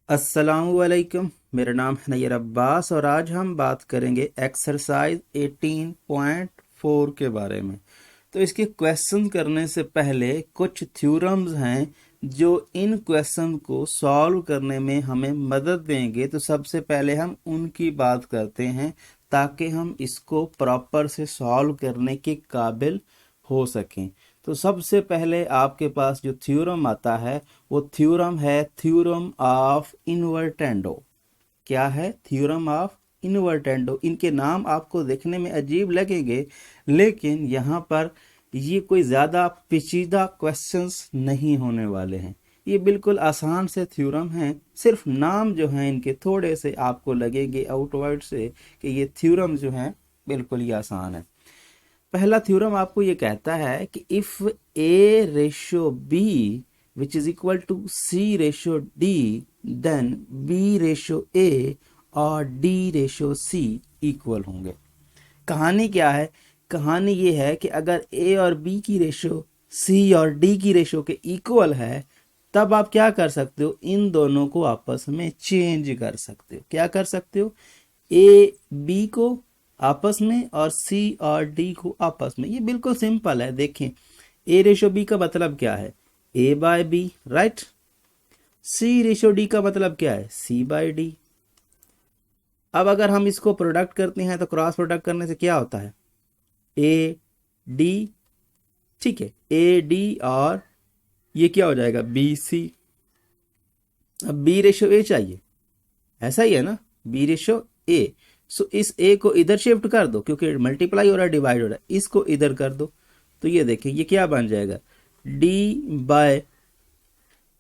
अस्सलामुअलैकुम। मेरा नाम है नैयर अब्बास और आज हम बात करेंगे एक्सरसाइज 18.4 के बारे में। तो इसके क्वेश्चन करने से पहले कुछ थ्योरम्स हैं जो इन क्वेश्चन को सॉल्व करने में हमें मदद देंगे। तो सबसे पहले हम उनकी बात करते हैं ताकि हम इसको प्रॉपर से सॉल्व करने के काबिल हो सकें। तो सबसे पहले आपके पास जो थ्योरम आता है वो थ्योरम है थ्योरम ऑफ इन्वर्टेंडो। क्या है? Theorem of invertendo. इनके नाम आपको देखने में अजीब लगेंगे, लेकिन यहाँ पर ये कोई ज़्यादा पेचीदा क्वेश्चंस नहीं होने वाले हैं। ये बिल्कुल आसान से थ्योरम हैं। सिर्फ नाम जो हैं इनके थोड़े से आपको लगेंगे आउटवर्ड से कि ये थ्योरम जो हैं बिल्कुल ही आसान है। पहला थ्योरम आपको ये कहता है कि if a ratio b which is equal to c ratio d then b ratio a और डी रेशियो सी इक्वल होंगे। कहानी क्या है? कहानी ये है कि अगर ए और बी की रेशियो सी और डी की रेशियो के इक्वल है तब आप क्या कर सकते हो? इन दोनों को आपस में चेंज कर सकते हो। क्या कर सकते हो? ए बी को आपस में और सी और डी को आपस में। ये बिल्कुल सिंपल है। देखें, ए रेशो बी का मतलब क्या है? ए by B, right. C ratio D का मतलब क्या है? सी बाय डी। अब अगर हम इसको प्रोडक्ट करते हैं तो क्रॉस प्रोडक्ट करने से क्या होता है? ए डी, ठीक है, ए डी और ये क्या हो जाएगा? B C. अब बी रेशो ए चाहिए, ऐसा ही है ना? बी रेशो ए। सो इस ए को इधर शिफ्ट कर दो क्योंकि मल्टीप्लाई हो रहा है, डिवाइड हो रहा है। इसको इधर कर दो तो ये देखिए ये क्या बन जाएगा? D by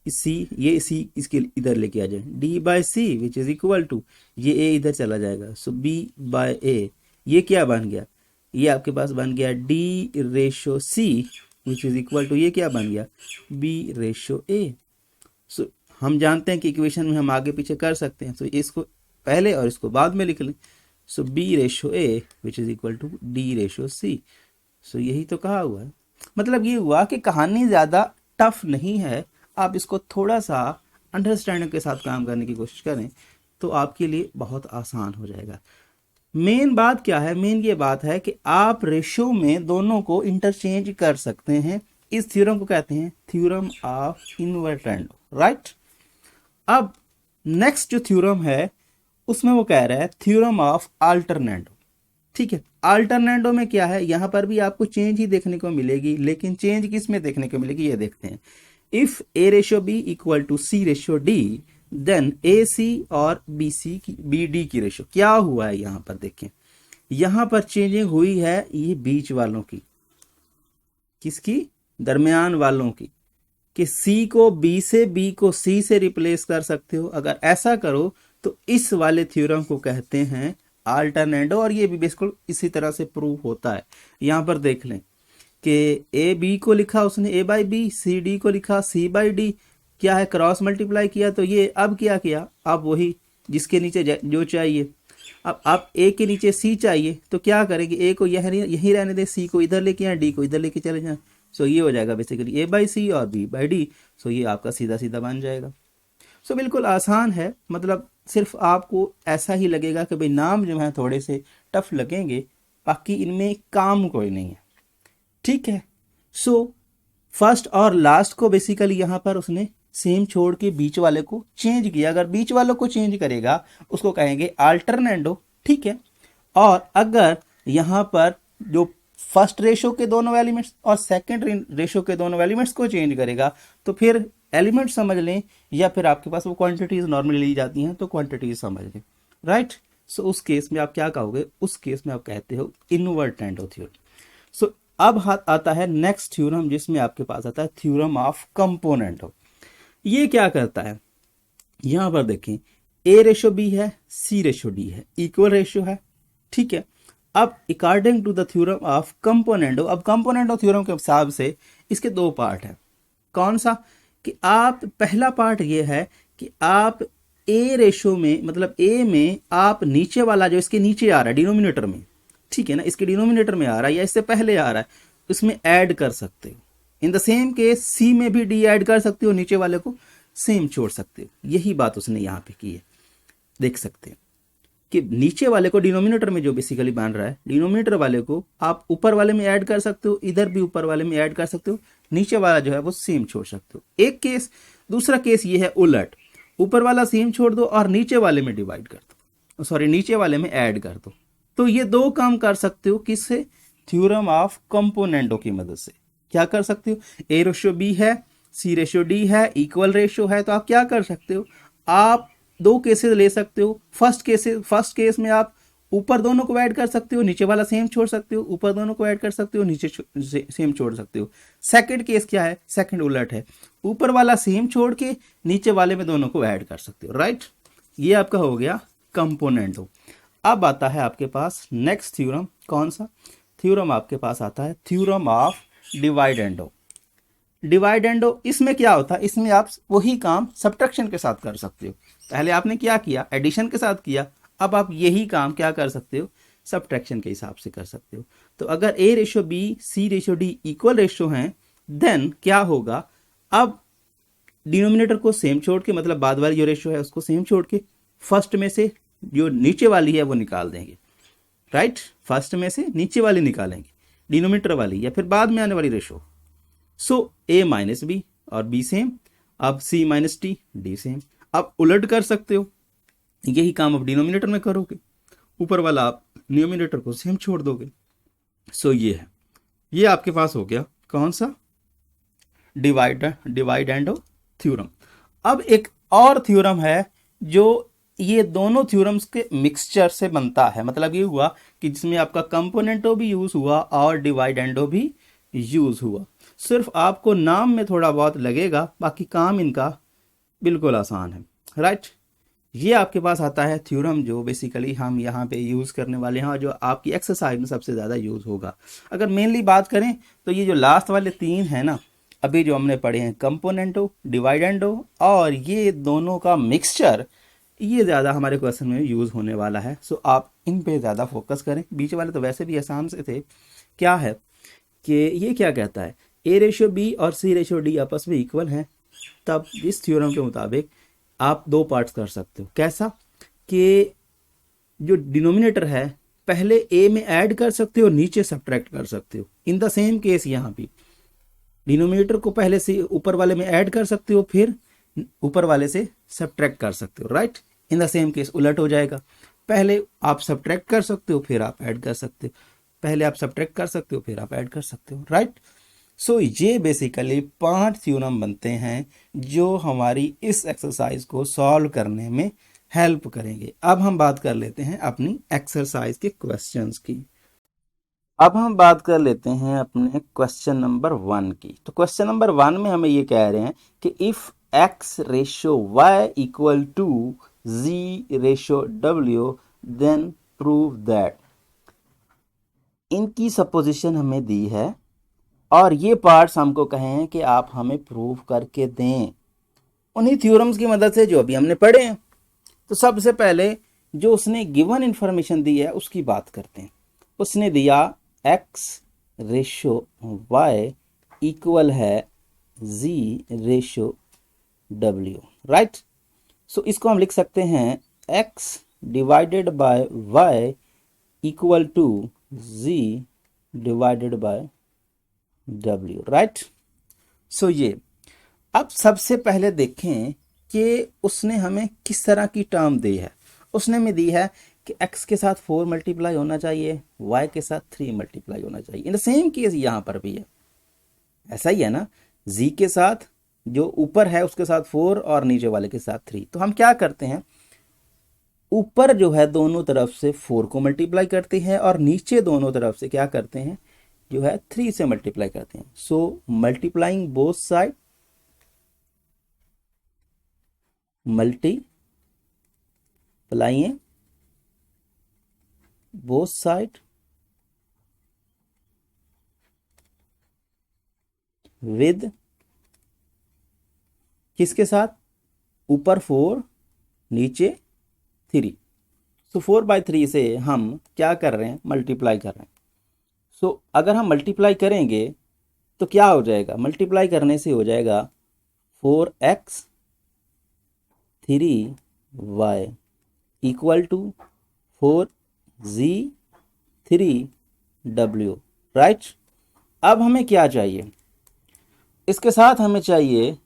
C. ये सी इसके इधर लेके आ जाए, D by C which is equal to ये ए इधर चला जाएगा। सो बी बाय ए। ये क्या बन गया? ये आपके पास बन गया D ratio C which is equal to ये क्या बन गया? बी रेशो ए। सो हम जानते हैं कि इक्वेशन में हम आगे पीछे कर सकते हैं। तो इसको पहले और इसको बाद में लिख लें। So b ratio a which is equal to d ratio c. So यही तो कहा हुआ है। मतलब ये हुआ कि कहानी ज़्यादा टफ नहीं है। आप इसको थोड़ा सा अंडरस्टैंडिंग के साथ काम करने की कोशिश करें तो आपके लिए बहुत आसान हो जाएगा। मेन बात क्या है? मेन ये बात है कि आप रेशो में दोनों को इंटरचेंज कर सकते हैं। इस थ्योरम को कहते हैं थ्योरम ऑफ इन्वर्टेंडो, राइट। अब नेक्स्ट जो थ्योरम है उसमें वो कह रहा है थ्योरम ऑफ अल्टरनेंडो। ठीक है, अल्टरनेंडो में क्या है? यहां पर भी आपको चेंज ही देखने को मिलेगी, लेकिन चेंज किस में देखने को मिलेगी ये देखते हैं। If a ratio B equal to c ratio d then a c और बी सी की बी डी की रेशियो। क्या हुआ है यहां पर? देखें, यहां पर चेंजिंग हुई है ये बीच वालों की। किसकी? दरमियान वालों की। कि सी को बी से, बी को सी से रिप्लेस कर सकते हो। अगर ऐसा करो तो इस वाले थ्योरम को कहते हैं अल्टरनेंडो। और ये भी बिल्कुल इसी तरह से प्रूव होता है। यहां पर देख लें कि ए बी को लिखा उसने ए बाई बी, सी डी को लिखा सी बाई डी। क्या है? क्रॉस मल्टीप्लाई किया तो ये अब क्या किया? अब वही जिसके नीचे जो चाहिए। अब आप ए के नीचे सी चाहिए तो क्या करेंगे? ए को यही रहने दे, सी को इधर लेके आए, डी को इधर लेके चले जाए। सो ये हो जाएगा बेसिकली ए बाई सी और बी बाई डी। सो ये आपका सीधा सीधा बन जाएगा। सो बिल्कुल आसान है। मतलब सिर्फ आपको ऐसा ही लगेगा कि भाई नाम जो है थोड़े से टफ लगेंगे, बाकी इनमें काम कोई नहीं है। ठीक है। सो फर्स्ट और लास्ट को बेसिकली यहाँ पर उसने सेम छोड़ के बीच वाले को चेंज किया। अगर बीच वालों को चेंज करेगा उसको कहेंगे अल्टरनेंडो। ठीक है। और अगर यहाँ पर जो फर्स्ट रेशो के दोनों एलिमेंट्स और सेकंड रेशो के दोनों एलिमेंट्स को चेंज करेगा तो फिर एलिमेंट समझ लें, या फिर आपके पास वो क्वांटिटीज नॉर्मली ली जाती हैं तो क्वांटिटीज समझ लें, राइट। सो उस केस में आप क्या कहोगे? उस केस में आप कहते हो इन्वर्टेंडो थ्योरम। सो अब हाथ आता है नेक्स्ट थ्योरम जिसमें आपके पास आता है थ्योरम ऑफ कंपोनेंटो। ये क्या करता है? यहां पर देखें, ए रेशो बी है, सी रेशो डी है, इक्वल रेशो है। ठीक है। अब according to the theorem of componendo, अब कंपोनेंटो थ्योरम के हिसाब से इसके दो पार्ट है। कौन सा? कि आप पहला पार्ट ये है कि आप ए रेशो में, मतलब ए में आप नीचे वाला जो इसके नीचे आ रहा है डिनोमिनेटर में, ठीक है ना, इसके डिनोमिनेटर में आ रहा है या इससे पहले आ रहा है, उसमें ऐड कर सकते हो। इन द सेम केस सी में भी डी ऐड कर सकते हो नीचे वाले को, सेम छोड़ सकते हो। यही बात उसने यहाँ पे की है। देख सकते हैं कि नीचे वाले को डिनोमिनेटर में जो बेसिकली बन रहा है, डिनोमिनेटर वाले को आप ऊपर वाले में ऐड कर सकते हो, इधर भी ऊपर वाले में ऐड कर सकते हो, नीचे वाला जो है वो सेम छोड़ सकते हो। एक केस। दूसरा केस ये है उलट, ऊपर वाला सेम छोड़ दो और नीचे वाले में डिवाइड कर दो, सॉरी नीचे वाले में ऐड कर दो। तो ये दो काम कर सकते हो किससे? थ्योरम ऑफ कंपोनेंटों की मदद से। क्या कर सकते हो? ए रेशियो बी है, सी रेशियो डी है, इक्वल रेशियो है, तो आप क्या कर सकते हो? आप दो केसेस ले सकते हो। फर्स्ट केस में आप ऊपर दोनों को ऐड कर सकते हो, नीचे वाला सेम छोड़ सकते हो, ऊपर दोनों को ऐड कर सकते हो, नीचे सेम छोड़ सकते हो। सेकंड केस क्या है? सेकंड उलट है, ऊपर वाला सेम छोड़ के नीचे वाले में दोनों को ऐड कर सकते हो, राइट। ये आपका हो गया कंपोनेंटो। अब आता है आपके पास नेक्स्ट थ्योरम। कौन सा थ्योरम आपके पास आता है? Theorem of divide and do. Divide and do, इसमें क्या होता है? इसमें आप वही काम सब्ट्रैक्शन के साथ कर सकते हो। पहले आपने क्या किया? एडिशन के साथ किया। अब आप यही काम क्या कर सकते हो? सब्ट्रैक्शन के हिसाब से कर सकते हो। तो अगर ए रेशो बी, सी रेशो डी इक्वल रेशो हैं, देन क्या होगा? अब डिनोमिनेटर को सेम छोड़ के, मतलब बाद वाली जो रेशो है उसको सेम छोड़ के फर्स्ट में से जो नीचे वाली है वो निकाल देंगे, राइट। फर्स्ट में से नीचे वाली निकालेंगे, डिनोमिनेटर वाली या फिर बाद में आने वाली रेशो। सो ए माइनस बी और बी सेम, अब सी माइनस टी, डी सेम। अब उलट कर सकते हो, यही काम आप डिनोमिनेटर में करोगे, ऊपर वाला आप न्यूमिनेटर को सेम छोड़ दोगे। सो ये है, ये आपके पास हो गया कौन सा? Divide and theorem. अब एक और थ्योरम है जो ये दोनों थ्योरम्स के मिक्सचर से बनता है। मतलब ये हुआ कि जिसमें आपका कंपोनेंटो भी यूज हुआ और डिवाइड एंडो भी यूज हुआ। सिर्फ आपको नाम में थोड़ा बहुत लगेगा, बाकी काम इनका बिल्कुल आसान है, राइट। ये आपके पास आता है थ्योरम जो बेसिकली हम यहाँ पे यूज़ करने वाले हैं और जो आपकी एक्सरसाइज में सबसे ज़्यादा यूज़ होगा। अगर मेनली बात करें तो ये जो लास्ट वाले तीन है ना, अभी जो हमने पढ़े हैं, कंपोनेंटो, डिवाइड एंडो और ये दोनों का मिक्सचर, ये ज़्यादा हमारे क्वेश्चन में यूज़ होने वाला है। सो आप इन पे ज़्यादा फोकस करें। बीच वाले तो वैसे भी आसान से थे। क्या है कि ये क्या कहता है? ए रेशियो बी और सी रेशियो डी आपस में इक्वल हैं, तब इस थ्योरम के मुताबिक आप दो पार्ट्स कर सकते हो। कैसा? कि जो डिनोमिनेटर है पहले ए में ऐड कर सकते हो, नीचे सब्ट्रैक्ट कर सकते हो। इन द सेम केस यहाँ भी डिनोमिनेटर को पहले से ऊपर वाले में ऐड कर सकते हो, फिर ऊपर वाले से सब्ट्रैक्ट कर सकते हो, right. In the same case उलट हो जाएगा, पहले आप सब्ट्रैक्ट कर सकते हो फिर आप ऐड कर सकते हो, पहले आप सब्ट्रैक्ट कर सकते हो फिर आप ऐड कर सकते हो, राइट। सो ये बेसिकली 5 थ्योरम बनते हैं जो हमारी इस एक्सरसाइज को सॉल्व करने में हेल्प करेंगे। अब हम बात कर लेते हैं अपनी एक्सरसाइज के क्वेश्चंस की। अब हम बात कर लेते हैं अपने क्वेश्चन नंबर 1 की। तो क्वेश्चन नंबर 1 में हमें ये कह रहे हैं कि if x ratio y equal to z ratio w then prove that. इनकी सपोजिशन हमें दी है और ये पार्ट्स हमको कहे हैं कि आप हमें प्रूव करके दें उन्हीं थ्योरम्स की मदद से जो अभी हमने पढ़े हैं। तो सबसे पहले जो उसने गिवन इंफॉर्मेशन दी है उसकी बात करते हैं। उसने दिया x रेशो y इक्वल है z ratio w, right. So इसको हम लिख सकते हैं x divided by y equal to z divided by w, right. So ये अब सबसे पहले देखें कि उसने हमें किस तरह की टर्म दी है। उसने हमें दी है कि x के साथ 4 मल्टीप्लाई होना चाहिए, y के साथ 3 मल्टीप्लाई होना चाहिए। इन द सेम केस यहाँ पर भी है, ऐसा ही है ना। z के साथ जो ऊपर है उसके साथ 4 और नीचे वाले के साथ 3। तो हम क्या करते हैं, ऊपर जो है दोनों तरफ से 4 को मल्टीप्लाई करते हैं और नीचे दोनों तरफ से क्या करते हैं, जो है 3 से मल्टीप्लाई करते हैं। So multiplying both side, multiplying both side with किसके साथ? ऊपर 4 नीचे 3। सो 4/3 से हम क्या कर रहे हैं, मल्टीप्लाई कर रहे हैं। सो अगर हम मल्टीप्लाई करेंगे तो क्या हो जाएगा, मल्टीप्लाई करने से हो जाएगा 4x 3y equal to 4z3w, right. अब हमें क्या चाहिए, इसके साथ हमें चाहिए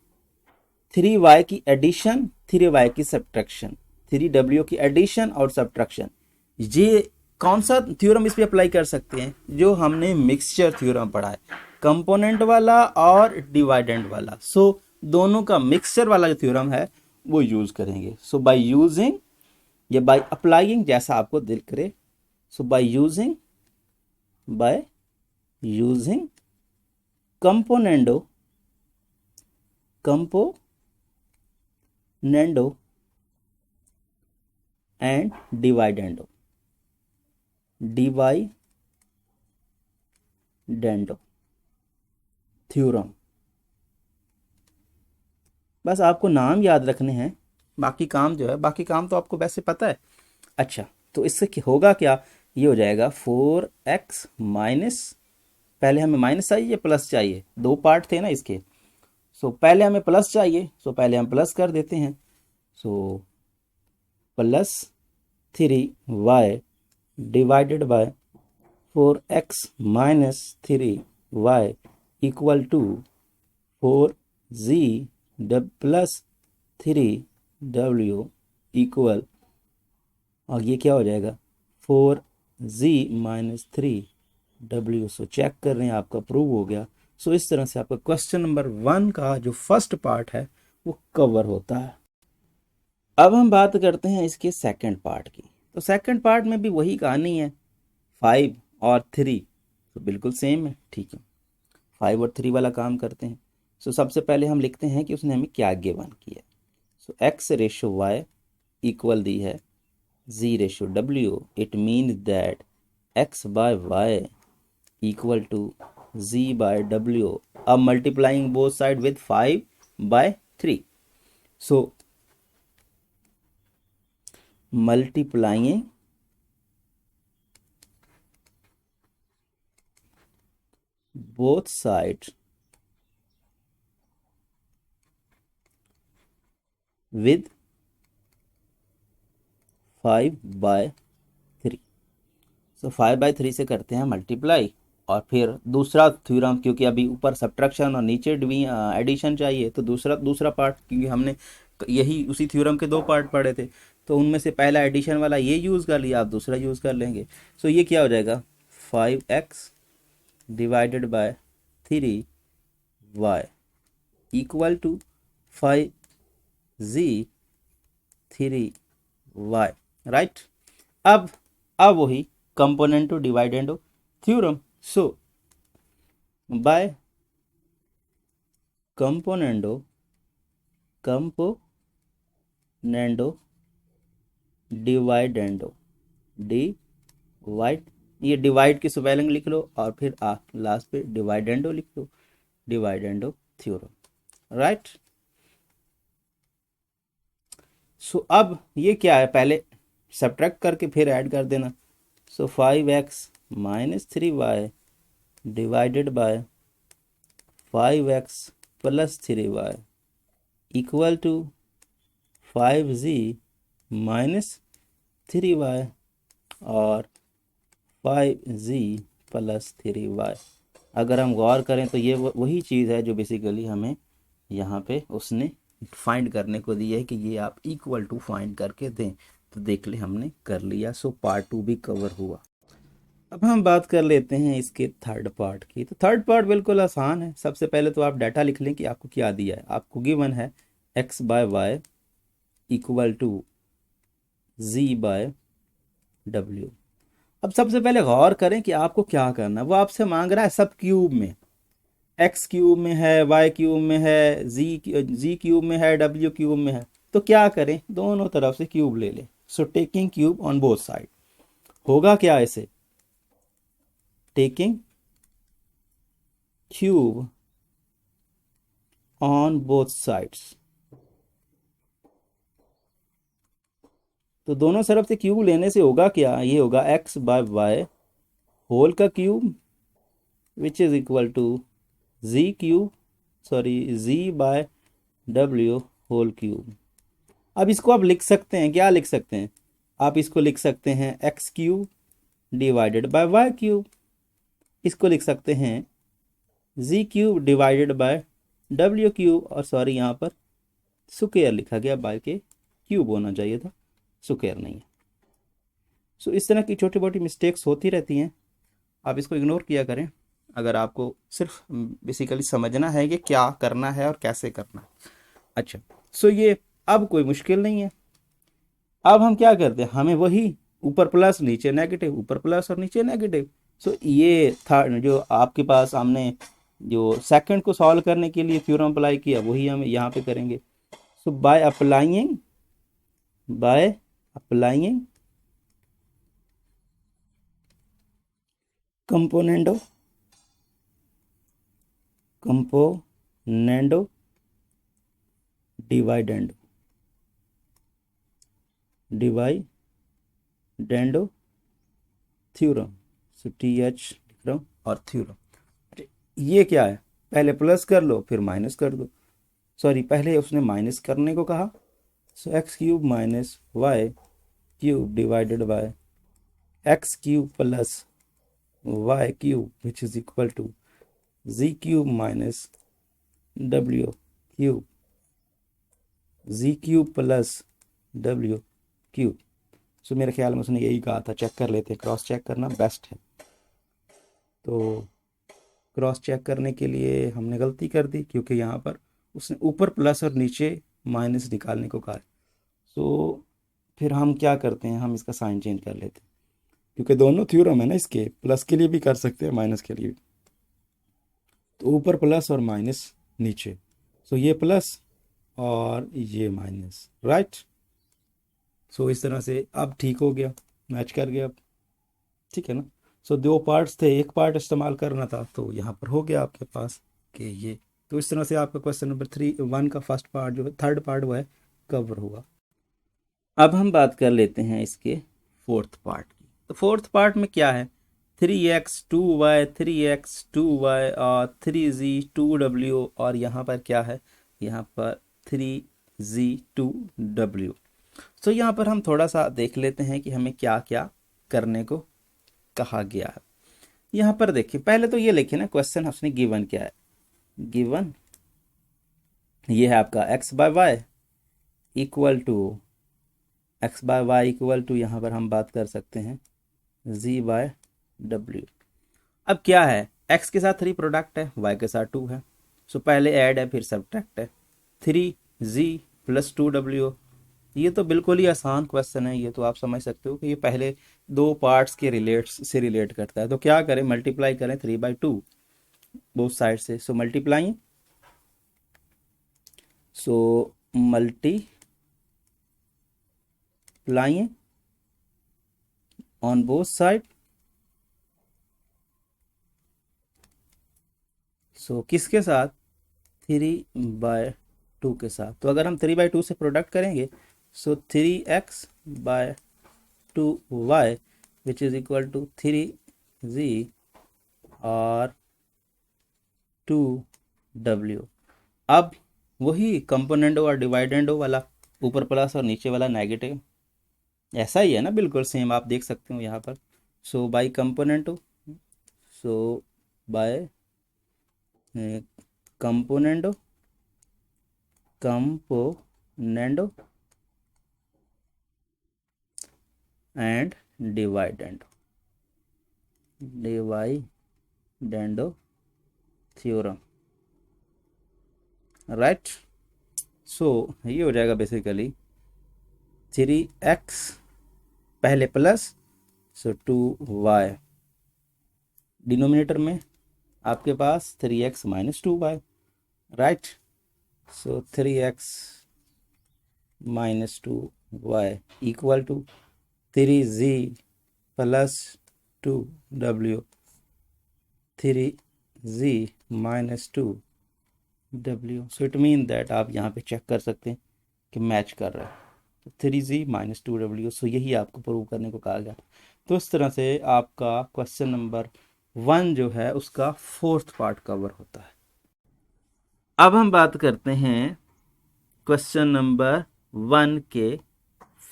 3y की एडिशन, 3y की सब्ट्रैक्शन, 3w की एडिशन और सब्ट्रैक्शन। ये कौन सा थ्योरम इस पे अप्लाई कर सकते हैं, जो हमने मिक्सचर थ्योरम पढ़ा है, कंपोनेंट वाला और डिवाइडेंड वाला। सो दोनों का मिक्सचर वाला जो थ्योरम है वो यूज करेंगे। सो बाय यूजिंग या बाय अप्लाइंग, जैसा आपको दिल करे। So by using componendo and dividendo theorem. बस आपको नाम याद रखने हैं, बाकी काम जो है, बाकी काम तो आपको वैसे पता है। अच्छा, तो इससे होगा क्या, ये हो जाएगा 4x माइनस, पहले हमें माइनस चाहिए प्लस चाहिए, दो पार्ट थे ना इसके। सो पहले हमें प्लस चाहिए, सो पहले हम प्लस कर देते हैं। So plus 3y divided by 4x minus 3y equal to 4z plus 3w equal, और ये क्या हो जाएगा 4z minus 3w। So check कर रहे हैं, आपका प्रूव हो गया। सो इस तरह से आपका क्वेश्चन नंबर 1 का जो फर्स्ट पार्ट है वो कवर होता है। अब हम बात करते हैं इसके सेकंड पार्ट की। तो सेकंड पार्ट में भी वही कहानी है, 5 और 3 तो बिल्कुल सेम है, ठीक है। 5 और 3 वाला काम करते हैं। सो सबसे पहले हम लिखते हैं कि उसने हमें क्या गिवन किया। So x ratio y equal दी है z ratio w। It means that x by y equal to z by w। अब multiplying both side with 5 by 3। So multiplying both sides with 5 by 3। So 5 by 3 से करते हैं multiply, और फिर दूसरा theorem, क्योंकि अभी ऊपर सब्ट्रैक्शन और नीचे एडिशन चाहिए, तो दूसरा पार्ट, क्योंकि हमने यही उसी थ्योरम के दो पार्ट पढ़े थे, तो उनमें से पहला एडिशन वाला ये यूज़ कर लिया, आप दूसरा यूज़ कर लेंगे। सो ये क्या हो जाएगा 5x divided by 3y equal to 5z 3y, right. अब वही componendo dividendo theorem. So by componendo dividendo ये डिवाइड की स्पेलिंग लिख लो, और फिर लास्ट पे डिवाइडेंडो लिख लो, डिवाइडेंडो थ्योरम, राइट। सो अब ये क्या है, पहले सब्ट्रैक्ट करके फिर ऐड कर देना। So 5x minus 3y divided by 5x plus 3y equal to 5z minus 3y और 5z प्लस 3y। अगर हम गौर करें तो ये वही चीज़ है जो बेसिकली हमें यहाँ पे उसने फाइंड करने को दी है, कि ये आप इक्वल टू फाइंड करके दें। तो देख ले, हमने कर लिया। सो पार्ट 2 भी कवर हुआ। अब हम बात कर लेते हैं इसके थर्ड पार्ट की। तो थर्ड पार्ट बिल्कुल आसान है। सबसे पहले तो आप डाटा लिख लें कि आपको क्या दिया है। आपको गिवन है x by Y equal to z by w। अब सबसे पहले गौर करें कि आपको क्या करना है। वो आपसे मांग रहा है सब क्यूब में, x क्यूब में है, y क्यूब में है, z क्यूब में है, w क्यूब में है। तो क्या करें, दोनों तरफ से क्यूब ले लें। So taking cube on both side, होगा क्या ऐसे, taking cube on both sides. तो दोनों तरफ से क्यूब लेने से होगा क्या, ये होगा x बाय वाई होल का cube which is equal to z by w whole cube. अब इसको आप लिख सकते हैं, क्या लिख सकते हैं, आप इसको लिख सकते हैं x cube divided by y cube, इसको लिख सकते हैं जी क्यूब डिवाइडेड बाय डब्ल्यू क्यूब, और सॉरी यहाँ पर स्क्वायर लिखा गया, बाय के क्यूब होना चाहिए था, स्क्वायर नहीं है। सो इस तरह की छोटी मोटी मिस्टेक्स होती रहती हैं, आप इसको इग्नोर किया करें अगर आपको सिर्फ बेसिकली समझना है कि क्या करना है और कैसे करना है। अच्छा, सो ये अब कोई मुश्किल नहीं है। अब हम क्या करते हैं, हमें वही ऊपर प्लस नीचे नेगेटिव, ऊपर प्लस और नीचे नेगेटिव। सो ये था जो आपके पास हमने जो सेकंड को सॉल्व करने के लिए थ्योरम अप्लाई किया, वही हम यहाँ पे करेंगे। So by applying componendo dividendo theorem, so t h लिख रहा हूँ और थ्योरम। ये क्या है, पहले प्लस कर लो फिर माइनस कर दो, सॉरी पहले उसने माइनस करने को कहा, सो x cube minus Y cube divided by x cube plus Y cube which is equal to ji cube minus W cube, ji cube plus W cube. सो मेरे ख्याल में उसने यही कहा था, चेक कर लेते हैं, क्रॉस चेक करना बेस्ट है। तो क्रॉस चेक करने के लिए हमने गलती कर दी, क्योंकि यहाँ पर उसने ऊपर प्लस और नीचे माइनस निकालने को कहा। सो फिर हम क्या करते हैं, हम इसका साइन चेंज कर लेते हैं, क्योंकि दोनों थ्योरम है ना, इसके प्लस के लिए भी कर सकते हैं माइनस के लिए भी। तो ऊपर प्लस और माइनस नीचे, सो ये प्लस और ये माइनस, राइट। सो इस तरह से अब ठीक हो गया, मैच कर गया अब, ठीक है ना। सो दो पार्ट्स थे, एक पार्ट इस्तेमाल करना था, तो यहाँ पर हो गया आपके पास कि ये। तो इस तरह से आपका क्वेश्चन नंबर 1 का फर्स्ट पार्ट जो है, थर्ड पार्ट वो है कवर हुआ। अब हम बात कर लेते हैं इसके फोर्थ पार्ट की। तो फोर्थ पार्ट में क्या है, 3x 2y 3x 2y और 3z 2w, और यहाँ पर क्या है, यहाँ पर 3z 2w। तो यहाँ पर हम थोड़ा सा देख लेते हैं कि हमें क्या क्या करने को कहा गया है। यहाँ पर देखिए, पहले तो ये लिखे ना क्वेश्चन उसने गिवन क्या है, गिवन ये है आपका x by Y equal to यहाँ पर हम बात कर सकते हैं z बाय डब्ल्यू। अब क्या है, x के साथ 3 प्रोडक्ट है, y के साथ 2 है, सो पहले ऐड है फिर सब्ट्रैक्ट है, 3z प्लस 2w। ये तो बिल्कुल ही आसान क्वेश्चन है, ये तो आप समझ सकते हो कि ये पहले दो पार्ट्स के रिलेट करता है। तो क्या करें, मल्टीप्लाई करें 3/2 बोथ साइड से, so multiply on both side. So किसके साथ, 3/2 के साथ। तो अगर हम 3/2 से प्रोडक्ट करेंगे, so 3x/2y which is equal to 3z और 2w। अब वही कंपोनेंडो और डिवाइडेंडो वाला, ऊपर प्लस और नीचे वाला नेगेटिव, ऐसा ही है ना, बिल्कुल सेम आप देख सकते हो यहाँ पर। So by componendo, so by componendo and dividendo theorem, right. So ये हो जाएगा बेसिकली 3x पहले प्लस, सो 2y डिनोमिनेटर में आपके पास 3x minus 2y, right. So 3x minus 2y equal to 3z plus 2w, 3z minus 2w। So it mean that आप यहाँ पे चेक कर सकते हैं कि मैच कर रहा है, तो 3z माइनस 2w। सो यही आपको प्रूव करने को कहा गया। तो इस तरह से आपका क्वेश्चन नंबर 1 जो है उसका फोर्थ पार्ट कवर होता है। अब हम बात करते हैं क्वेश्चन नंबर 1 के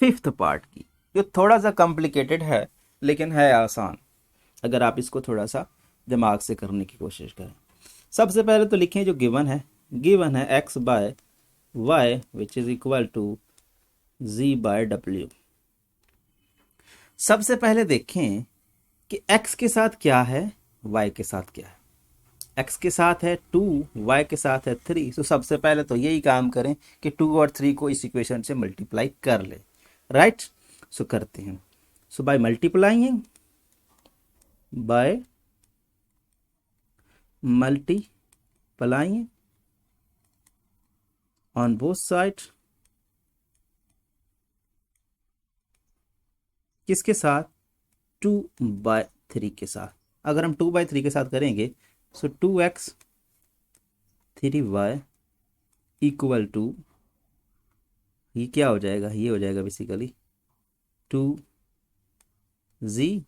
फिफ्थ पार्ट की। ये थोड़ा सा कॉम्प्लिकेटेड है लेकिन है आसान, अगर आप इसको थोड़ा सा दिमाग से करने की कोशिश करें। सबसे पहले तो लिखें जो गिवन है x by Y which is equal to z by w। सबसे पहले देखें कि x के साथ क्या है, y के साथ क्या है। x के साथ है 2, y के साथ है 3। तो सबसे पहले तो यही काम करें कि 2 और 3 को इस इक्वेशन से मल्टीप्लाई कर ले। राइट, सो करते हैं। So by multiplying on both side, किसके साथ, 2/3 के साथ। अगर हम 2/3 के साथ करेंगे सो 2x 3y इक्वल टू, ये क्या हो जाएगा, ये हो जाएगा बेसिकली 2z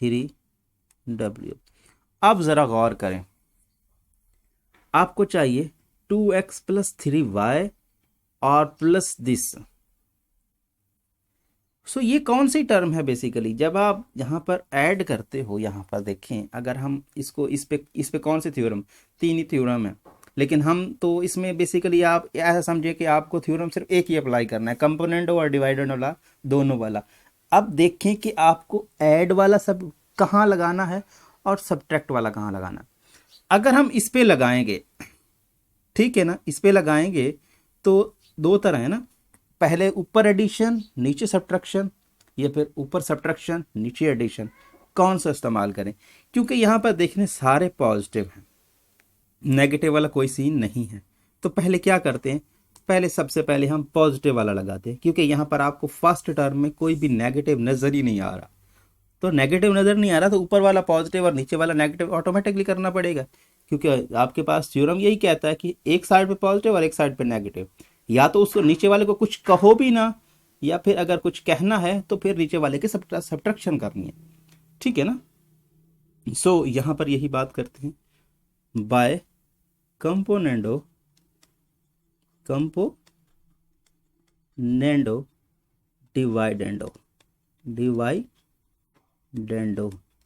3w। अब ज़रा गौर करें, आपको चाहिए 2x प्लस 3y और प्लस दिस। सो ये कौन सी टर्म है बेसिकली, जब आप यहाँ पर ऐड करते हो, यहाँ पर देखें अगर हम इसको इस पे कौन से थ्योरम, 3 ही थ्योरम है, लेकिन हम तो इसमें बेसिकली आप ऐसा समझे कि आपको थ्योरम सिर्फ एक ही अप्लाई करना है, कंपोनेंट और डिवाइडेंड वाला, दोनों वाला। अब देखें कि आपको ऐड वाला सब कहाँ लगाना है और सब्ट्रैक्ट वाला कहाँ लगाना है। अगर हम इस पे लगाएंगे, ठीक है ना, इस पे लगाएंगे तो दो तरह है ना, पहले ऊपर एडिशन नीचे सब्ट्रैक्शन, या फिर ऊपर सब्ट्रैक्शन नीचे एडिशन। कौन सा इस्तेमाल करें, क्योंकि यहाँ पर देखने सारे पॉजिटिव हैं, नेगेटिव वाला कोई सीन नहीं है। तो पहले क्या करते हैं, पहले सबसे पहले हम पॉजिटिव वाला लगाते हैं, क्योंकि यहाँ पर आपको फर्स्ट टर्म में कोई भी नेगेटिव नज़र ही नहीं आ रहा। तो नेगेटिव नज़र नहीं आ रहा तो ऊपर वाला पॉजिटिव और नीचे वाला नेगेटिव ऑटोमेटिकली करना पड़ेगा, क्योंकि आपके पास थ्योरम यही कहता है कि एक साइड पे पॉजिटिव और एक साइड पे नेगेटिव। या तो उसको नीचे वाले को कुछ कहो भी ना, या फिर अगर कुछ कहना है तो फिर नीचे वाले के सब्ट्रैक्शन करनी है, ठीक है ना। सो यहाँ पर यही बात करते हैं, bye componendo dividendo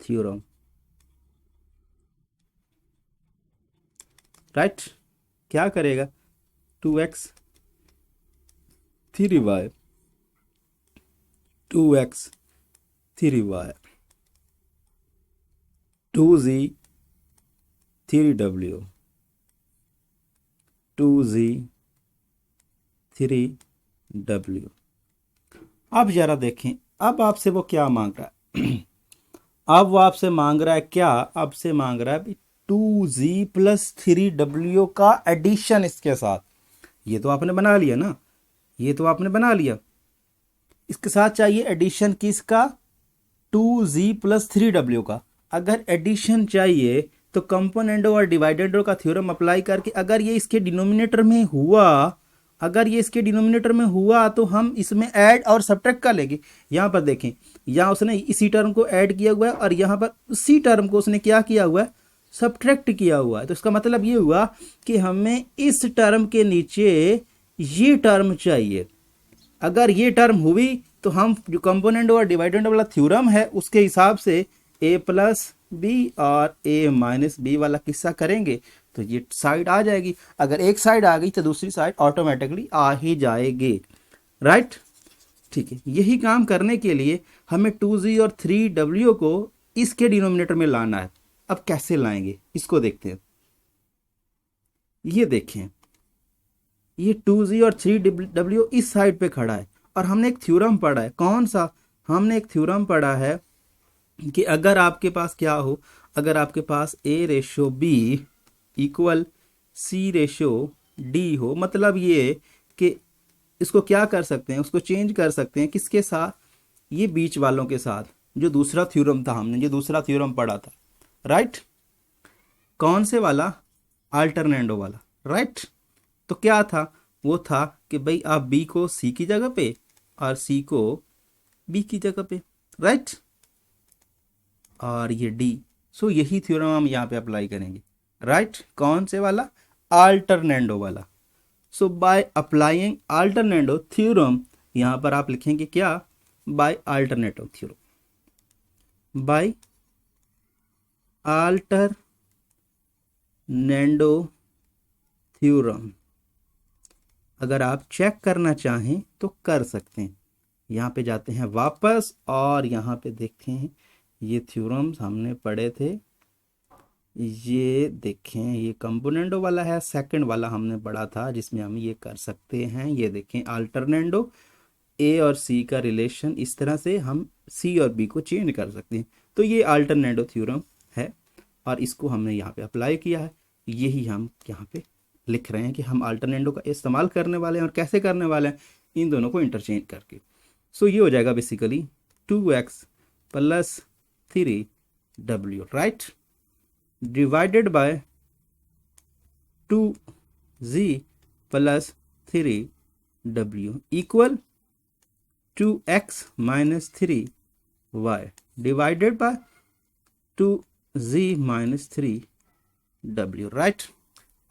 theorem. Right, क्या करेगा, 2x 3y 2x 3y 2z 3w 2z 3w। अब जरा देखें, अब आपसे वो क्या मांग रहा है अब वो आपसे मांग रहा है क्या, आपसे मांग रहा है 2z प्लस 3w का एडिशन इसके साथ। ये तो आपने बना लिया ना, ये तो आपने बना लिया। इसके साथ चाहिए एडिशन किसका, 2z प्लस 3w का। अगर एडिशन चाहिए तो कंपोनेंडो और डिवाइडेंडो का थ्योरम अप्लाई करके अगर ये इसके डिनोमिनेटर में हुआ, तो हम इसमें ऐड और सब्ट्रैक्ट कर लेंगे। यहाँ पर देखें, यहाँ उसने इसी टर्म को ऐड किया हुआ है और यहाँ पर उसी टर्म को उसने क्या किया हुआ है, सब्ट्रैक्ट किया हुआ है। तो इसका मतलब ये हुआ कि हमें इस टर्म के नीचे ये टर्म चाहिए। अगर ये टर्म हुई तो हम जो कंपोनेंट और डिवाइडेंड वाला थ्योरम है उसके हिसाब से a प्लस बी और a माइनस बी वाला किस्सा करेंगे तो ये साइड आ जाएगी। अगर एक साइड आ गई तो दूसरी साइड ऑटोमेटिकली आ ही जाएगी। राइट, ठीक है। यही काम करने के लिए हमें 2z और 3w को इसके डिनोमिनेटर में लाना है। अब कैसे लाएंगे इसको देखते हैं। ये देखें, ये 2z और 3w इस साइड पे खड़ा है और हमने एक थ्योरम पढ़ा है। कौन सा, हमने एक थ्योरम पढ़ा है कि अगर आपके पास क्या हो, अगर आपके पास a/b इक्वल c/d हो, मतलब ये कि इसको क्या कर सकते हैं, उसको चेंज कर सकते हैं किसके साथ, ये बीच वालों के साथ, जो दूसरा थ्योरम था, हमने जो दूसरा थ्योरम पढ़ा था। राइट, कौन से वाला, अल्टरनेंडो वाला। राइट, तो क्या था, वो था कि भाई आप b को c की जगह पे और c को b की जगह पे। राइट, और ये d। सो यही थ्योरम हम यहाँ पे अप्लाई करेंगे। राइट, कौन से वाला, अल्टरनेंडो वाला। सो बाय अप्लाइंग अल्टरनेटो थ्योरम, यहाँ पर आप लिखेंगे क्या, बाय अल्टरनेटो थ्योरम, बाय अल्टरनेटो थ्योरम। अगर आप चेक करना चाहें तो कर सकते हैं। यहाँ पे जाते हैं वापस और यहाँ पे देखते हैं ये थ्योरम्स हमने पढ़े थे, ये देखें ये कंपोनेंडो वाला है, सेकंड वाला हमने पढ़ा था जिसमें हम ये कर सकते हैं। ये देखें अल्टरनेंडो, ए और सी का रिलेशन, इस तरह से हम सी और बी को चेंज कर सकते हैं। तो ये अल्टरनेंडो थ्योरम है और इसको हमने यहाँ पे अप्लाई किया है। यही हम यहाँ पे लिख रहे हैं कि हम अल्टरनेंडो का इस्तेमाल करने वाले हैं और कैसे करने वाले हैं, इन दोनों को इंटरचेंज करके। सो ये हो जाएगा basically 2x plus 3w, right, divided bye 2z plus 3w equal 2x minus 3y divided bye 2z minus 3w, right.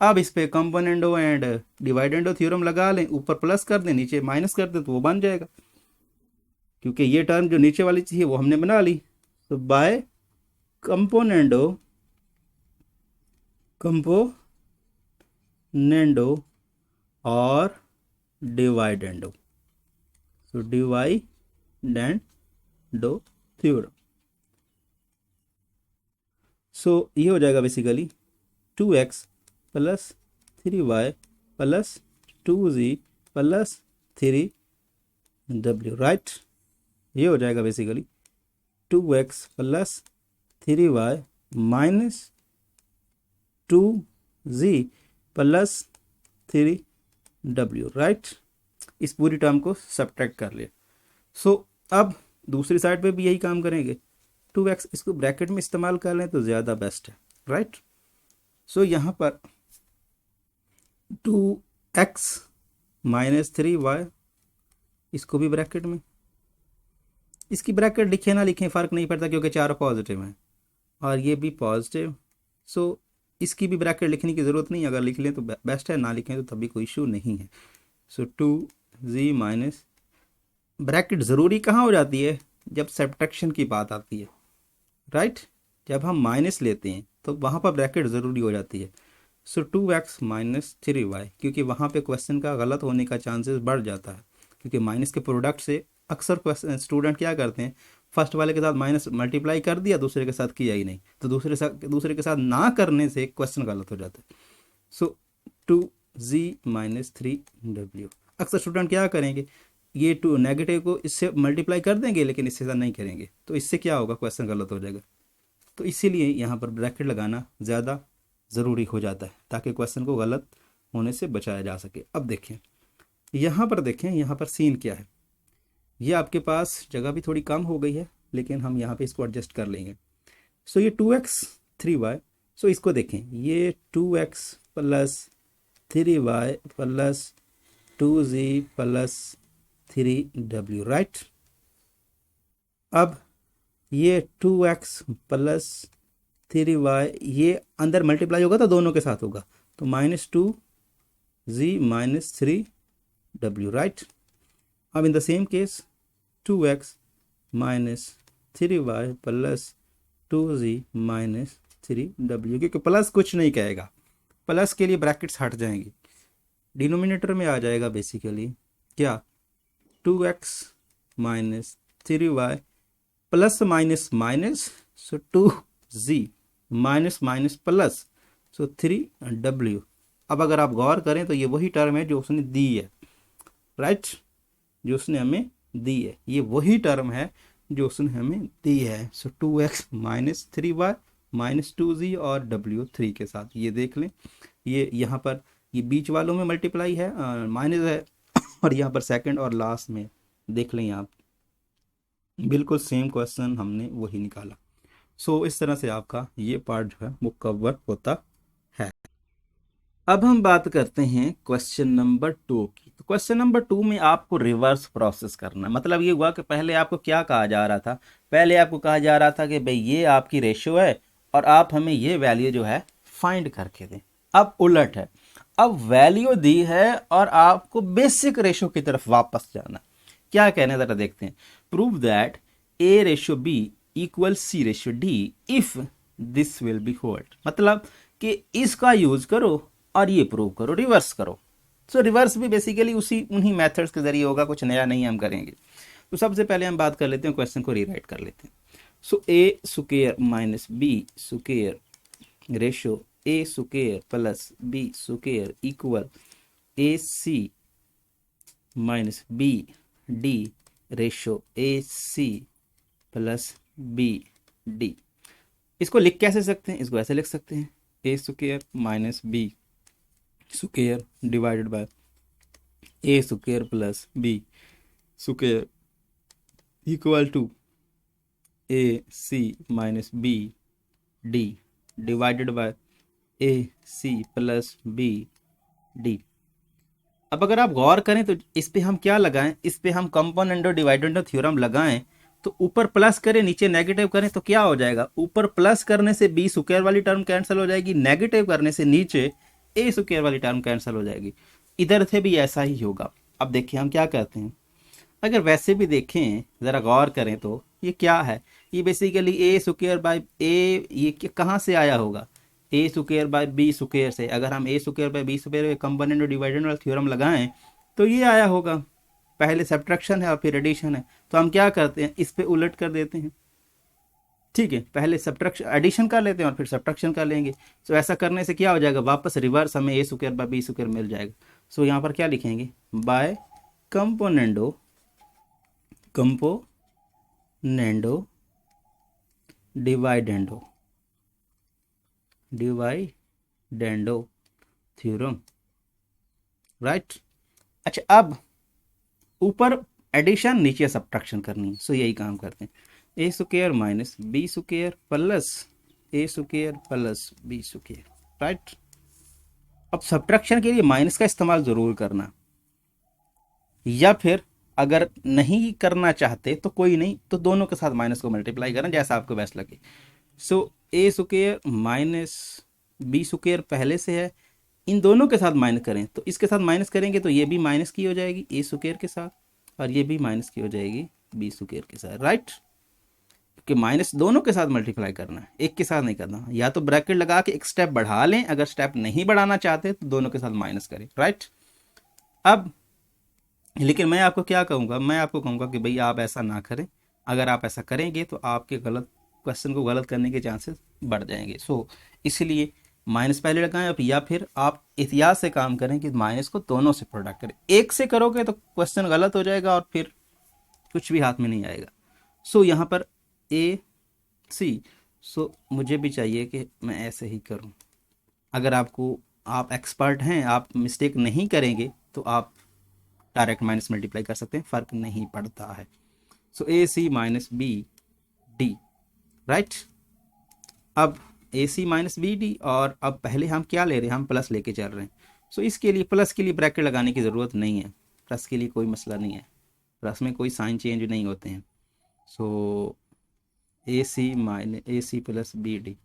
अब इस पे कंपोनेंडो एंड डिवाइडेंडो थ्योरम लगा लें, ऊपर प्लस कर दें नीचे माइनस कर दें तो वो बन जाएगा, क्योंकि ये टर्म जो नीचे वाली चीज है वो हमने बना ली। तो बाय कंपोनेंडो और डिवाइडेंडो, तो डिवाइडेंडो थ्योरम। सो ये हो जाएगा basically 2x plus 3y plus 2z plus 3w, right. ये हो जाएगा basically 2x plus 3y minus 2z plus 3w, right. इस पूरी टर्म को सब्ट्रैक्ट कर लिया। सो अब दूसरी साइड पे भी यही काम करेंगे, 2x इसको ब्रैकेट में इस्तेमाल कर लें तो ज़्यादा बेस्ट है, राइट। सो यहाँ पर 2x माइनस 3y, इसको भी ब्रैकेट में, इसकी ब्रैकेट लिखे ना लिखें फ़र्क नहीं पड़ता क्योंकि चारों पॉजिटिव हैं और ये भी पॉजिटिव। सो इसकी भी ब्रैकेट लिखने की ज़रूरत नहीं, अगर लिख लें तो बेस्ट है, ना लिखें तो तभी कोई इशू नहीं है। सो 2z माइनस, ब्रैकेट ज़रूरी कहाँ हो जाती है, जब सब्ट्रैक्शन की बात आती है, राइट। जब हम माइनस लेते हैं तो वहाँ पर ब्रैकेट ज़रूरी हो जाती है। सो 2x माइनस 3y, क्योंकि वहाँ पे क्वेश्चन का गलत होने का चांसेस बढ़ जाता है, क्योंकि माइनस के प्रोडक्ट से अक्सर क्वेश्चन स्टूडेंट क्या करते हैं, फर्स्ट वाले के साथ माइनस मल्टीप्लाई कर दिया, दूसरे के साथ किया ही नहीं, तो दूसरे के साथ ना करने से क्वेश्चन गलत हो जाता है। सो 2z माइनस 3w, अक्सर स्टूडेंट क्या करेंगे, ये 2 नेगेटिव को इससे मल्टीप्लाई कर देंगे लेकिन इससे साथ नहीं करेंगे, तो इससे क्या होगा, क्वेश्चन गलत हो जाएगा। तो इसीलिए यहाँ पर ब्रैकेट लगाना ज़्यादा ज़रूरी हो जाता है ताकि क्वेश्चन को गलत होने से बचाया जा सके। अब देखें यहाँ पर, देखें यहाँ पर सीन क्या है, ये आपके पास जगह भी थोड़ी कम हो गई है लेकिन हम यहाँ पे इसको एडजस्ट कर लेंगे। सो ये 2x 3y, सो इसको देखें, ये 2x plus 3y plus 2z plus 3w, right. अब ये 2x प्लस 3y ये अंदर मल्टीप्लाई होगा तो दोनों के साथ होगा, तो minus 2z minus 3w, right. अब in the same case 2x minus 3y plus 2z minus 3w, क्योंकि प्लस कुछ नहीं कहेगा, प्लस के लिए ब्रैकेट्स हट जाएंगी, डिनोमिनेटर में आ जाएगा बेसिकली क्या, 2x minus 3y plus minus minus, so 2z minus minus plus, so 3w। अब अगर आप गौर करें तो ये वही टर्म है जो उसने दी है, राइट, जो उसने हमें दी है, ये वही टर्म है जो उसने हमें दी है। सो 2x minus 3y minus 2z और w 3 के साथ, ये देख लें, ये यहाँ पर ये बीच वालों में मल्टीप्लाई है, माइनस है, और यहाँ पर सेकंड और लास्ट में देख लें आप, बिल्कुल सेम क्वेश्चन हमने वही निकाला। सो इस तरह से आपका ये पार्ट जो है वो कवर होता है। अब हम बात करते हैं क्वेश्चन नंबर 2 की। तो क्वेश्चन नंबर 2 में आपको रिवर्स प्रोसेस करना है। मतलब ये हुआ कि पहले आपको क्या कहा जा रहा था, पहले आपको कहा जा रहा था कि भाई ये आपकी रेशियो है और आप हमें ये वैल्यू जो है फाइंड करके दें। अब उलट है, अब वैल्यू दी है और आपको बेसिक रेशो की तरफ वापस जाना। क्या कहने जरा देखते हैं। Prove that A ratio B equal C ratio D if this will be hold, मतलब कि इसका यूज करो और ये प्रूव करो, रिवर्स करो। सो रिवर्स भी बेसिकली उसी उन्हीं मेथड्स के जरिए होगा, कुछ नया नहीं हम करेंगे। तो सबसे पहले हम बात कर लेते हैं, क्वेश्चन को रीराइट कर लेते हैं। So a square minus b square ratio a square plus b square equal a c minus b d ratio a c plus b d. इसको लिख कैसे सकते हैं, इसको ऐसे लिख सकते हैं, a square minus b square divided by a square plus b square equal to a c minus b d divided by a c plus b d. अब अगर आप गौर करें तो इस पे हम क्या लगाएं, इस पे हम कंपोनेंट और डिवाइडेंड थ्योरम लगाएं तो ऊपर प्लस करें नीचे नेगेटिव करें तो क्या हो जाएगा, ऊपर प्लस करने से बी स्क्वायर वाली टर्म कैंसिल हो जाएगी, नेगेटिव करने से नीचे ए स्क्वायर वाली टर्म कैंसिल हो जाएगी। इधर से भी ऐसा ही होगा। अब देखिए हम क्या कहते हैं, अगर वैसे भी देखें ज़रा गौर करें तो ये क्या है, ये बेसिकली ए स्क्वायर बाय ए, ये कहाँ से आया होगा, a square by B square से। अगर हम a square by B square component और डिवाइडेंड वाला थ्योरम लगाएं तो ये आया होगा। पहले सब्ट्रैक्शन है और फिर एडिशन है, तो हम क्या करते हैं, इस पे उलट कर देते हैं। ठीक है, पहले सब्ट्रैक्शन एडिशन कर लेते हैं और फिर सब्ट्रैक्शन कर लेंगे। सो ऐसा करने से क्या हो जाएगा, वापस रिवर्स हमें ए स्क्वायर बाय बी स्क्वायर मिल जाएगा। सो यहाँ पर क्या लिखेंगे, bye componendo dividendo theorem, right. अच्छा, अब ऊपर एडिशन नीचे सब्ट्रैक्शन करनी है। सो यही काम करते हैं, a square minus b square plus a square plus b square, right. अब सब्ट्रैक्शन के लिए माइनस का इस्तेमाल जरूर करना, या फिर अगर नहीं करना चाहते तो कोई नहीं, तो दोनों के साथ माइनस को मल्टीप्लाई करें जैसा आपको बेस्ट लगे। सो a square minus b square पहले से है, इन दोनों के साथ माइनस करें तो इसके साथ माइनस करेंगे तो ये भी माइनस की हो जाएगी ए स्क्वायर के साथ, और ये भी माइनस की हो जाएगी बी स्क्वायर के साथ, राइट। कि माइनस दोनों के साथ मल्टीप्लाई करना है, एक के साथ नहीं करना। या तो ब्रैकेट लगा के एक स्टेप बढ़ा लें, अगर स्टेप नहीं बढ़ाना चाहते तो दोनों के साथ माइनस करें, राइट। अब लेकिन मैं आपको क्या कहूँगा, मैं आपको कहूँगा कि भाई आप ऐसा ना करें। अगर आप ऐसा करेंगे तो आपके गलत क्वेश्चन को गलत करने के चांसेस बढ़ जाएंगे। सो इसलिए माइनस पहले लगाएं, या फिर आप एहतियात से काम करें कि माइनस को दोनों से प्रोडक्ट करें। एक से करोगे तो क्वेश्चन गलत हो जाएगा और फिर कुछ भी हाथ में नहीं आएगा। सो यहाँ पर ए सी, सो मुझे भी चाहिए कि मैं ऐसे ही करूँ। अगर आप एक्सपर्ट हैं, आप मिस्टेक नहीं करेंगे तो आप डायरेक्ट माइनस मल्टीप्लाई कर सकते हैं, फर्क नहीं पड़ता है। So a c minus b d, right. अब ए सी माइनस बी डी, और अब पहले हम क्या ले रहे हैं, हम प्लस लेके चल रहे हैं। सो इसके लिए प्लस के लिए ब्रैकेट लगाने की ज़रूरत नहीं है, प्लस के लिए कोई मसला नहीं है, प्लस में कोई साइन चेंज नहीं होते हैं। So a c plus b d,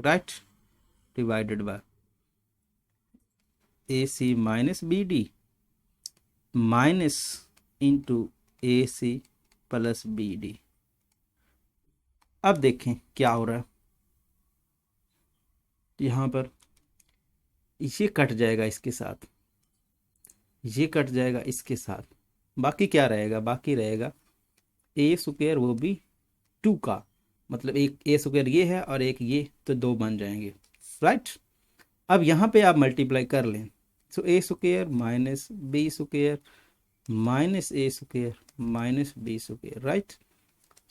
right, divided by a c minus b d minus into a c plus b d. अब देखें क्या हो रहा है, यहाँ पर ये कट जाएगा इसके साथ, ये कट जाएगा इसके साथ, बाकी क्या रहेगा, बाकी रहेगा ए स्क्वायर, वो भी 2 का, मतलब एक ए स्क्वायर ये है और एक ये, तो 2 बन जाएंगे, राइट। अब यहाँ पे आप मल्टीप्लाई कर लें। So a square minus b square minus a square minus b square, right.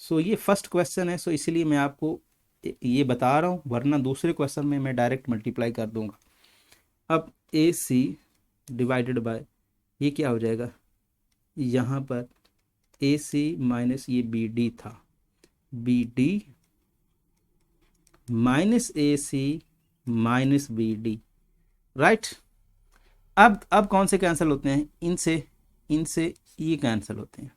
So ये फर्स्ट क्वेश्चन है, सो इसलिए मैं आपको ये बता रहा हूँ, वरना दूसरे क्वेश्चन में मैं डायरेक्ट मल्टीप्लाई कर दूंगा। अब ए सी डिवाइडेड बाय ये क्या हो जाएगा, यहाँ पर ए सी माइनस ये बी डी था, बी डी माइनस ए c minus b d, right. अब कौन से कैंसिल होते हैं, इनसे ये कैंसिल होते हैं।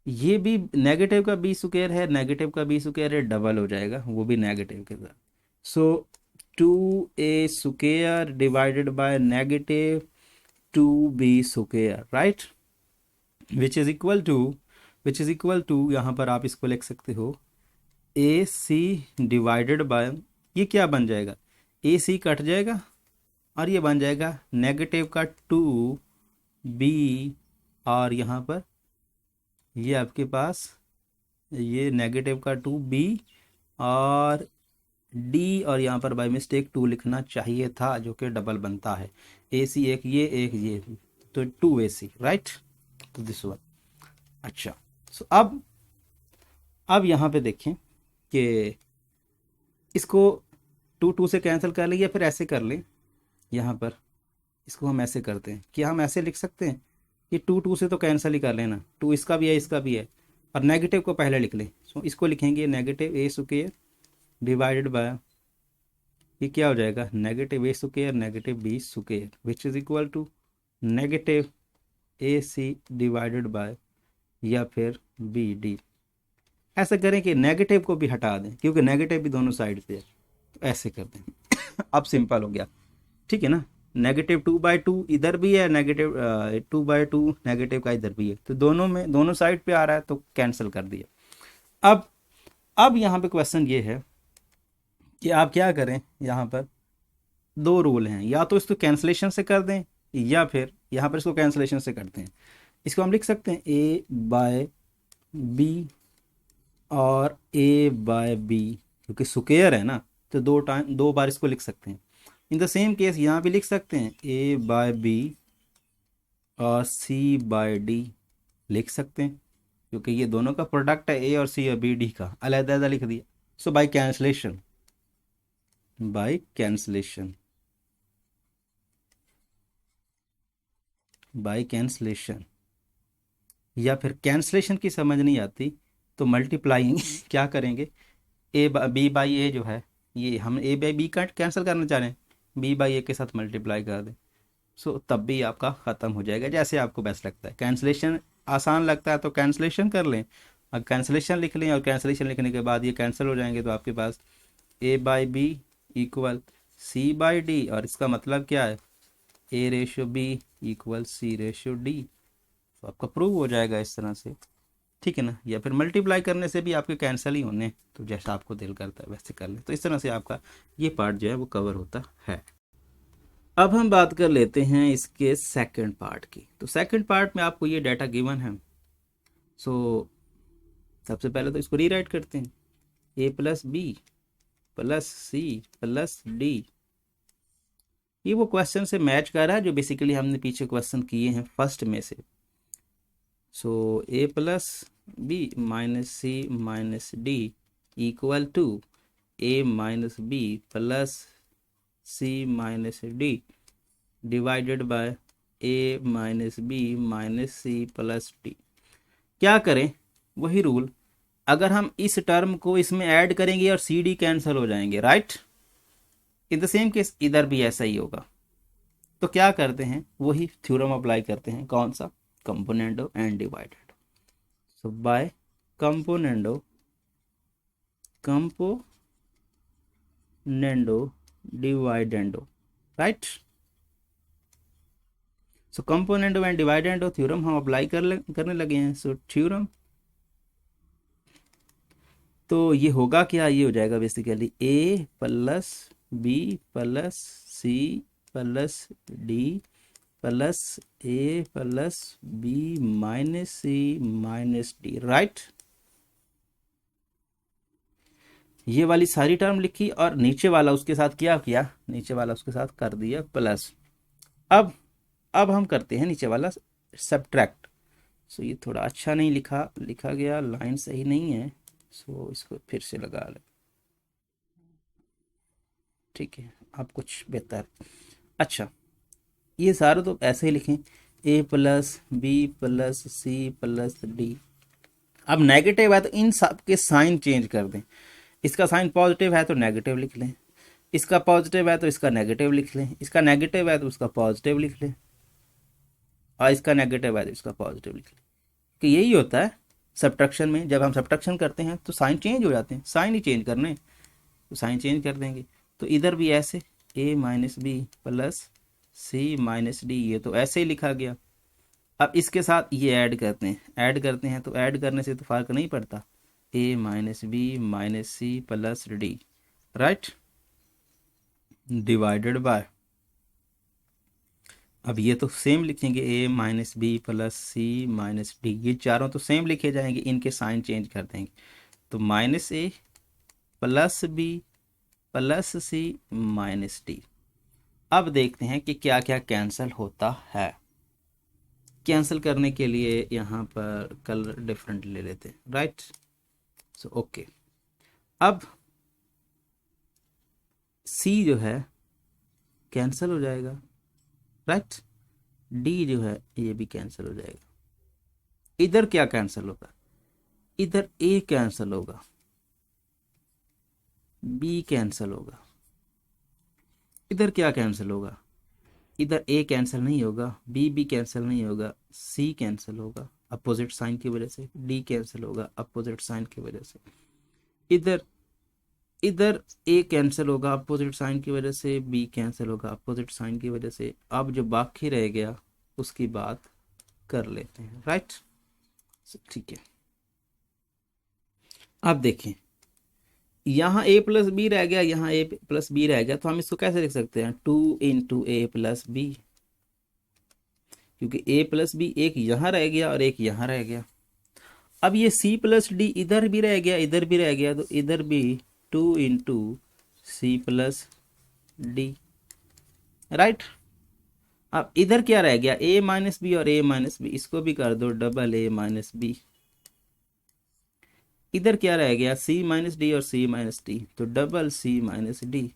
ये भी नेगेटिव का बी स्क्वायर है, नेगेटिव का बी स्क्वायर है, डबल हो जाएगा वो भी नेगेटिव के साथ। सो 2a square divided by negative 2b square, right? which is equal to यहाँ पर आप इसको लिख सकते हो ए सी डिवाइडेड बाय, ये क्या बन जाएगा, ए सी कट जाएगा और ये बन जाएगा नेगेटिव का 2b, और यहाँ पर ये आपके पास ये नेगेटिव का 2b और d, और यहाँ पर बाय मिस्टेक 2 लिखना चाहिए था जो कि डबल बनता है, ए सी एक ये तो 2ac, राइट? तो दिस वन। अच्छा, सो अब यहाँ पे देखें कि इसको 2 से कैंसिल कर लें या फिर ऐसे कर लें। यहाँ पर इसको हम ऐसे करते हैं कि हम ऐसे लिख सकते हैं कि 2 से तो कैंसिल ही कर लेना, 2 इसका भी है इसका भी है, और नेगेटिव को पहले लिख लें। सो इसको लिखेंगे negative A square divided by, ये क्या हो जाएगा, negative A square negative B square, which is equal to negative A C divided by या फिर बी डी। ऐसा करें कि नेगेटिव को भी हटा दें क्योंकि नेगेटिव भी दोनों साइड से है, तो ऐसे कर दें। अब सिंपल हो गया, ठीक है ना? नेगेटिव 2/2 इधर भी है, नेगेटिव 2/2 नेगेटिव का इधर भी है, तो दोनों में दोनों साइड पे आ रहा है तो कैंसिल कर दिया। अब यहाँ पे क्वेश्चन ये है कि आप क्या करें, यहाँ पर दो रूल हैं, या तो इसको कैंसलेशन से कर दें या फिर यहाँ पर इसको कैंसलेशन से करते हैं। इसको हम लिख सकते हैं a बाय बी और a बाय बी, क्योंकि स्क्वायर है ना तो दो बार इसको लिख सकते हैं। इन द सेम केस यहाँ भी लिख सकते हैं a बाय बी और c बाय डी लिख सकते हैं, क्योंकि ये दोनों का प्रोडक्ट है, a और c और b d का, अलग-अलग लिख दिया। सो बाय कैंसलेशन या फिर कैंसलेशन की समझ नहीं आती तो मल्टीप्लाइंग क्या करेंगे, ए बी बाई ए जो है, ये हम ए बाई बी का कैंसिल करना चाह रहे हैं, बी बाई ए के साथ मल्टीप्लाई कर दें, सो तब भी आपका ख़त्म हो जाएगा, जैसे आपको बेस्ट लगता है। कैंसलेशन आसान लगता है तो कैंसलेशन कर लें, और कैंसलेशन लिख लें, और कैंसलेशन लिखने के बाद ये कैंसिल हो जाएंगे, तो आपके पास a by b equal c by d, और इसका मतलब क्या है, a ratio b equal c ratio d. तो आपका प्रूव हो जाएगा इस तरह से, ठीक है ना? या फिर मल्टीप्लाई करने से भी आपके कैंसिल ही होने, तो जैसा आपको दिल करता है वैसे कर ले। तो इस तरह से आपका ये पार्ट जो है वो कवर होता है। अब हम बात कर लेते हैं इसके सेकंड पार्ट की। तो सेकंड पार्ट में आपको ये डाटा गिवन है, सो सबसे पहले तो इसको रीराइट करते हैं, a plus b plus c plus d. ये वो क्वेश्चन से मैच कर रहा है जो बेसिकली हमने पीछे क्वेश्चन किए हैं फर्स्ट में से। So a plus b minus c minus d equal to a minus B plus C minus d divided by a minus B minus C plus d. क्या करें, वही रूल, अगर हम इस टर्म को इसमें ऐड करेंगे और सी डी कैंसिल हो जाएंगे, right? In the same case इधर भी ऐसा ही होगा। तो क्या करते हैं, वही थ्योरम अप्लाई करते हैं, कौन सा, componendo and dividendo. So by componendo dividendo, right? So componendo and dividendo theorem हम अप्लाई करने लगे हैं। सो थ्योरम, तो ये होगा क्या, ये हो जाएगा basically a plus b plus c plus d plus a plus b minus c minus d, right? ये वाली सारी टर्म लिखी और नीचे वाला उसके साथ क्या किया, नीचे वाला उसके साथ कर दिया प्लस। अब हम करते हैं नीचे वाला सब्ट्रैक्ट। सो ये थोड़ा अच्छा नहीं लिखा गया, लाइन सही नहीं है, सो इसको फिर से लगा ले, ठीक है, अब कुछ बेहतर। अच्छा, ये सारे तो ऐसे ही लिखें, a plus b plus c plus d. अब नेगेटिव है तो इन सब के साइन चेंज कर दें, इसका साइन पॉजिटिव है तो नेगेटिव लिख लें, इसका पॉजिटिव है तो इसका नेगेटिव लिख लें, इसका नेगेटिव है तो उसका पॉजिटिव लिख लें, और इसका नेगेटिव है तो इसका पॉजिटिव लिख लें। कि यही होता है सब्ट्रैक्शन में, जब हम सब्ट्रैक्शन करते हैं तो साइन चेंज हो जाते हैं, साइन ही चेंज करने, तो साइन चेंज कर देंगे। तो इधर भी ऐसे a minus B plus C minus D, ये तो ऐसे ही लिखा गया। अब इसके साथ ये ऐड करते हैं तो ऐड करने से तो फर्क नहीं पड़ता, a minus B minus C plus D, right, divided by, अब ये तो सेम लिखेंगे a minus B plus C minus D, ये चारों तो सेम लिखे जाएंगे, इनके साइन चेंज कर देंगे तो माइनस ए प्लस बी प्लस सी माइनस डी। अब देखते हैं कि क्या क्या कैंसिल होता है। कैंसिल करने के लिए यहाँ पर कलर डिफरेंट ले लेते हैं, राइट, सो ओके। अब सी जो है कैंसिल हो जाएगा, राइट, डी जो है ये भी कैंसिल हो जाएगा। इधर क्या कैंसिल होगा, इधर ए कैंसिल होगा, बी कैंसिल होगा, इधर क्या कैंसिल होगा, इधर ए कैंसिल नहीं होगा, बी भी कैंसिल नहीं होगा, सी कैंसिल होगा अपोजिट साइन की वजह से, डी कैंसिल होगा अपोजिट साइन की वजह से, इधर इधर ए कैंसिल होगा अपोजिट साइन की वजह से, बी कैंसिल होगा अपोजिट साइन की वजह से। अब जो बाकी रह गया उसकी बात कर लेते हैं, राइट, ठीक है। अब देखें यहाँ a प्लस बी रह गया, यहाँ a प्लस बी रह गया, तो हम इसको कैसे लिख सकते हैं, 2 इंटू ए प्लस बी, क्योंकि a प्लस बी एक यहाँ रह गया और एक यहाँ रह गया। अब ये c प्लस डी इधर भी रह गया, इधर भी रह गया, तो इधर भी 2 into C plus D, right. अब इधर क्या रह गया, a माइनस बी और a माइनस बी, इसको भी कर दो डबल a माइनस बी। इधर क्या रह गया, c माइनस डी और c माइनस डी, तो डबल c माइनस डी।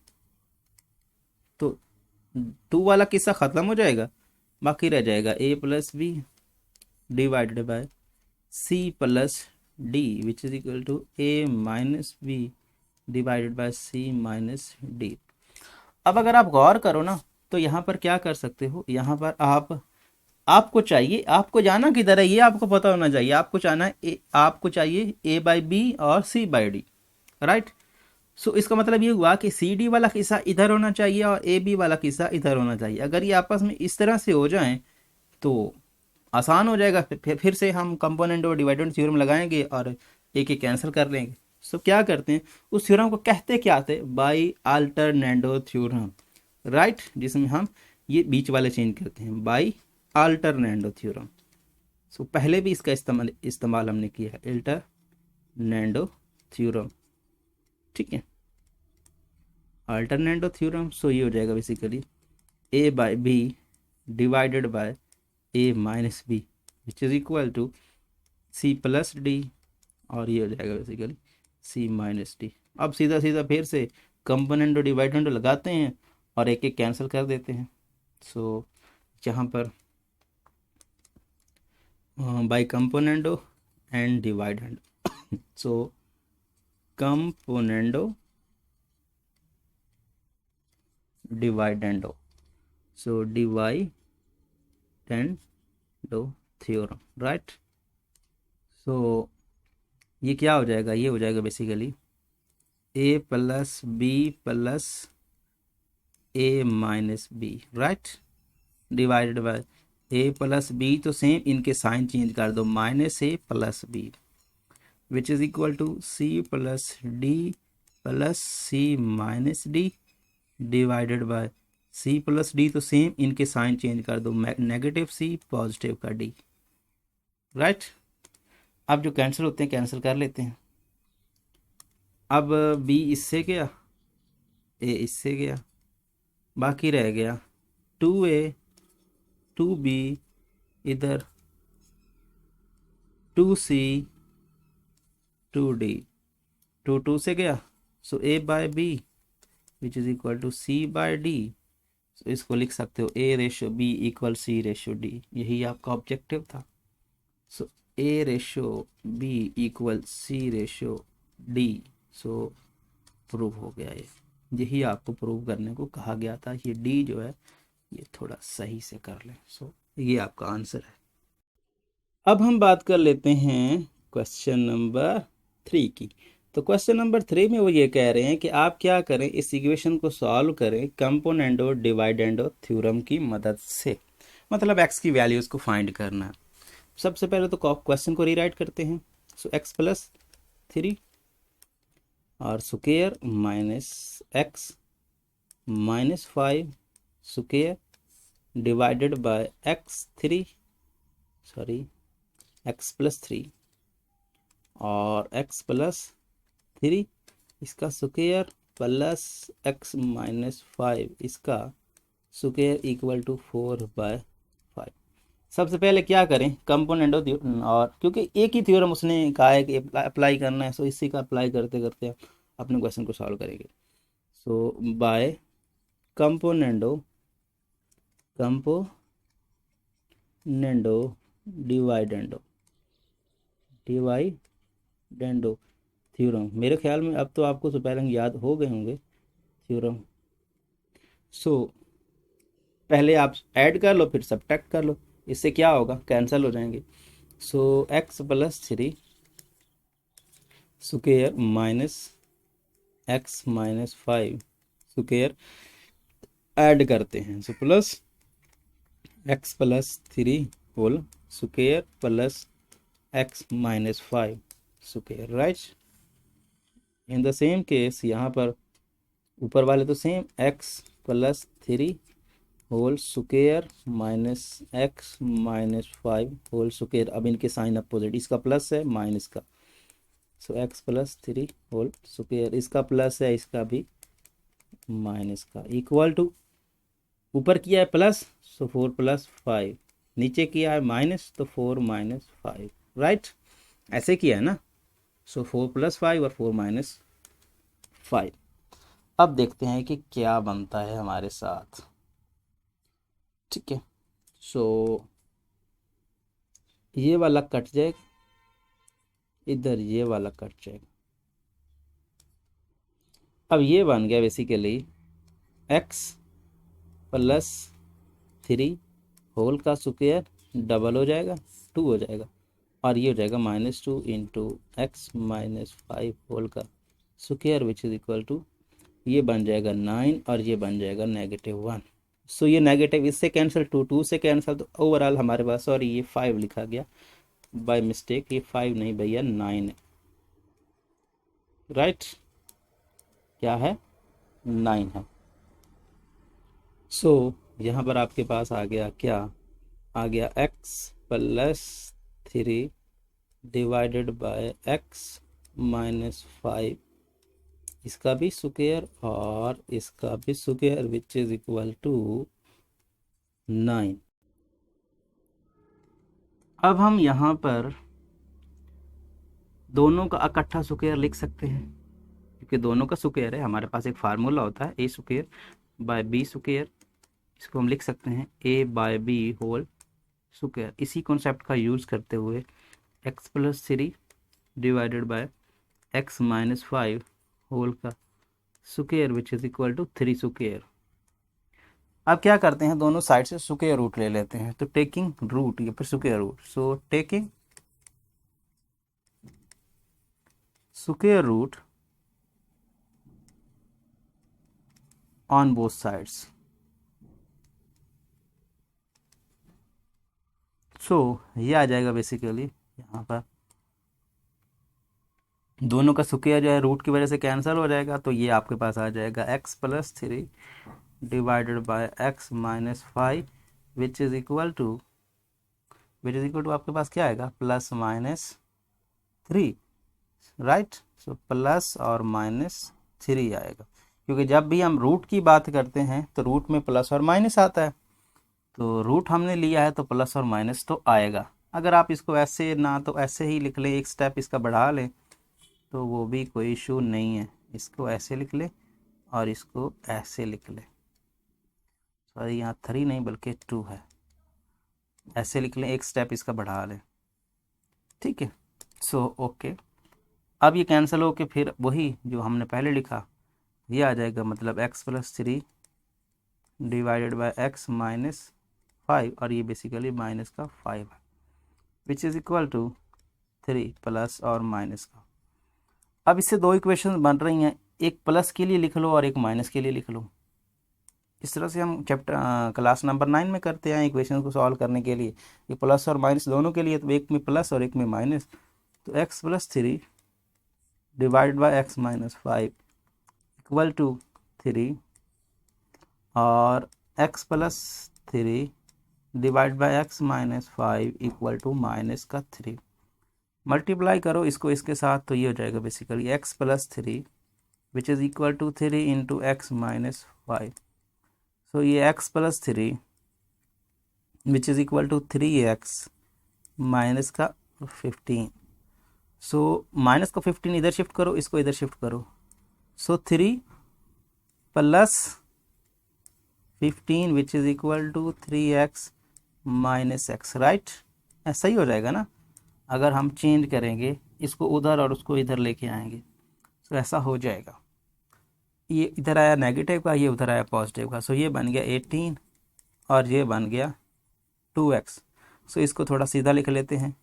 तो 2 वाला किस्सा खत्म हो जाएगा, बाकी रह जाएगा a plus B divided by c plus D which is equal to a minus B divided by c minus D. अब अगर आप गौर करो ना तो यहाँ पर क्या कर सकते हो, यहाँ पर आपको चाहिए, आपको जाना किधर है ये आपको पता होना चाहिए, आपको चाहिए a बाई बी और c बाई डी, राइट। सो इसका मतलब ये हुआ कि सी डी वाला किस्सा इधर होना चाहिए और ए बी वाला किस्सा इधर होना चाहिए। अगर ये आपस में इस तरह से हो जाएं तो आसान हो जाएगा, फिर से हम कंपोनेंट और डिवाइडेंड थ्योरम लगाएंगे और एक एक कैंसिल कर लेंगे। सो क्या करते हैं, उस थ्योरम को कहते क्या थे, बाई अल्टरनेटो थ्योरम, राइट, जिसमें हम ये बीच वाले चेंज करते हैं, बाई अल्टरनेटो थ्योरम। सो पहले भी इसका इस्तेमाल हमने किया है, अल्टरनेटो थ्योरम, ठीक है, अल्टरनेटो थ्योरम। सो ये हो जाएगा basically a by B divided by a minus B which is equal to c plus D, और ये हो जाएगा बेसिकली c माइनस डी। अब सीधा सीधा फिर से कंपोनेंटो डिवाइडेंडो लगाते हैं और एक एक कैंसिल कर देते हैं। सो यहाँ पर by componendo and dividendo, so componendo dividendo, so dividendo theorem, right. So ये क्या हो जाएगा, ये हो जाएगा basically a plus b plus a minus b, right, divided by a plus b, तो सेम इनके साइन चेंज कर दो, minus a plus b which is equal to c plus d plus c minus d divided by c plus d, तो same इनके sign change कर दो, negative c positive का d, right. अब जो कैंसिल होते हैं कैंसिल कर लेते हैं। अब b इससे गया, a इससे गया, बाकी रह गया 2a 2b, इधर 2c 2d, 2 से गया, so a by b which is equal to c by d। इसको लिख सकते हो a ratio b equal c ratio d, यही आपका ऑब्जेक्टिव था। So a ratio b equal c ratio d, so prove हो गया ये, यही आपको प्रूव करने को कहा गया था। ये d जो है ये थोड़ा सही से कर लें। सो ये आपका आंसर है। अब हम बात कर लेते हैं क्वेश्चन नंबर 3 की। तो क्वेश्चन नंबर 3 में वो ये कह रहे हैं कि आप क्या करें, इस इक्वेशन को सॉल्व करें कंपोनेंडो डिवाइडेंडो थ्योरम की मदद से, मतलब एक्स की वैल्यूज को फाइंड करना। सबसे पहले तो क्वेश्चन को रीराइट करते हैं। सो एक्स प्लस 3 और square minus x minus 5 square divided by x plus 3 और एक्स प्लस 3 इसका स्क्वायर प्लस एक्स माइनस 5 इसका स्क्वायर इक्वल टू 4/5। सबसे पहले क्या करें, कंपोनेंट और क्योंकि एक ही थ्योरम उसने कहा है कि अप्लाई करना है, सो इसी का अप्लाई करते करते अपने क्वेश्चन को सॉल्व करेंगे। So by componendo dividendo theorem, मेरे ख्याल में अब तो आपको स्पेलिंग याद हो गए होंगे थ्योरम। सो पहले आप ऐड कर लो फिर सब्ट्रैक्ट कर लो, इससे क्या होगा, कैंसिल हो जाएंगे। So x plus 3 square minus x minus 5 square add करते हैं, so plus x plus 3 whole square plus x minus 5 square, right. In the same case यहाँ पर ऊपर वाले तो same x plus 3 whole square minus x minus 5 whole square. अब इनके sign opposite, इसका प्लस है माइनस का, so x plus 3 whole square, इसका प्लस है इसका भी माइनस का, इक्वल टू ऊपर किया है प्लस सो 4 प्लस 5, नीचे किया है माइनस तो 4 माइनस 5, राइट, ऐसे किया है ना। सो 4 प्लस 5 और 4 माइनस 5। अब देखते हैं कि क्या बनता है हमारे साथ, ठीक है। सो ये वाला कट जाएगा, इधर ये वाला कट जाएगा। अब ये बन गया बेसिकली एक्स प्लस 3 होल का स्क्वायर डबल हो जाएगा 2 हो जाएगा, और ये हो जाएगा -2 इंटू एक्स माइनस 5 होल का square which is equal to, ये बन जाएगा 9 और ये बन जाएगा -1। सो ये नेगेटिव इससे कैंसिल, 2 से कैंसिल, तो ओवरऑल हमारे पास, सॉरी ये 5 लिखा गया बाय मिस्टेक, ये 5 नहीं भैया 9 है, राइट, क्या है 9 है। सो यहाँ पर आपके पास आ गया क्या, आ गया X plus 3 divided by x minus 5, इसका भी स्क्वायर और इसका भी square which is equal to 9। अब हम यहाँ पर दोनों का इकट्ठा स्क्वायर लिख सकते हैं, क्योंकि दोनों का स्क्वायर है, हमारे पास एक फार्मूला होता है A square by B square, इसको हम लिख सकते हैं A by B whole square. इसी कॉन्सेप्ट का यूज़ करते हुए x plus 3 divided by x minus 5 whole का square which is equal to 3 square. अब क्या करते हैं, दोनों साइड से स्क्वायर रूट ले लेते हैं, तो टेकिंग रूट या फिर square root, so taking square root on both sides, so ये आ जाएगा बेसिकली यहाँ पर दोनों का स्क्वायर जो है रूट की वजह से कैंसिल हो जाएगा, तो ये आपके पास आ जाएगा x plus 3 divided by x minus 5 which is equal to आपके पास क्या आएगा plus minus 3, right. So plus और -3 आएगा, क्योंकि जब भी हम रूट की बात करते हैं तो रूट में प्लस और माइनस आता है, तो रूट हमने लिया है तो प्लस और माइनस तो आएगा। अगर आप इसको ऐसे ना तो ऐसे ही लिख लें, एक स्टेप इसका बढ़ा लें तो वो भी कोई इशू नहीं है, इसको ऐसे लिख लें और इसको ऐसे लिख लें, सॉरी यहाँ 3 नहीं बल्कि 2 है, ऐसे लिख लें, एक स्टेप इसका बढ़ा लें, ठीक है। सो ओके, अब ये कैंसिल हो के फिर वही जो हमने पहले लिखा ये आ जाएगा, मतलब X plus 3 divided by x minus 5, और ये बेसिकली माइनस का 5 है, which is equal to 3 plus और माइनस का, अब इससे दो इक्वेशन बन रही हैं, एक प्लस के लिए लिख लो और एक माइनस के लिए लिख लो। इस तरह से हम चैप्टर क्लास नंबर 9 में करते हैं इक्वेशन को सॉल्व करने के लिए। ये प्लस और माइनस दोनों के लिए, तो एक में प्लस और एक में माइनस। तो x+3 divide by x-5 equal to 3, और x+3 divide by x-5 equal to -3। Multiply करो इसको इसके साथ, तो ये हो जाएगा basically x+3 which is equal to 3 into x-5। So ये x+3 which is equal to 3x minus का 15। सो माइनस का 15 इधर शिफ्ट करो, इसको इधर शिफ्ट करो। So 3 plus 15 which is equal to 3x minus x, right. ऐसा ही हो जाएगा ना, अगर हम चेंज करेंगे इसको उधर और उसको इधर लेके आएंगे तो ऐसा हो जाएगा। ये इधर आया नेगेटिव का, ये उधर आया पॉजिटिव का। सो ये बन गया 18 और ये बन गया 2x। सो इसको थोड़ा सीधा लिख लेते हैं,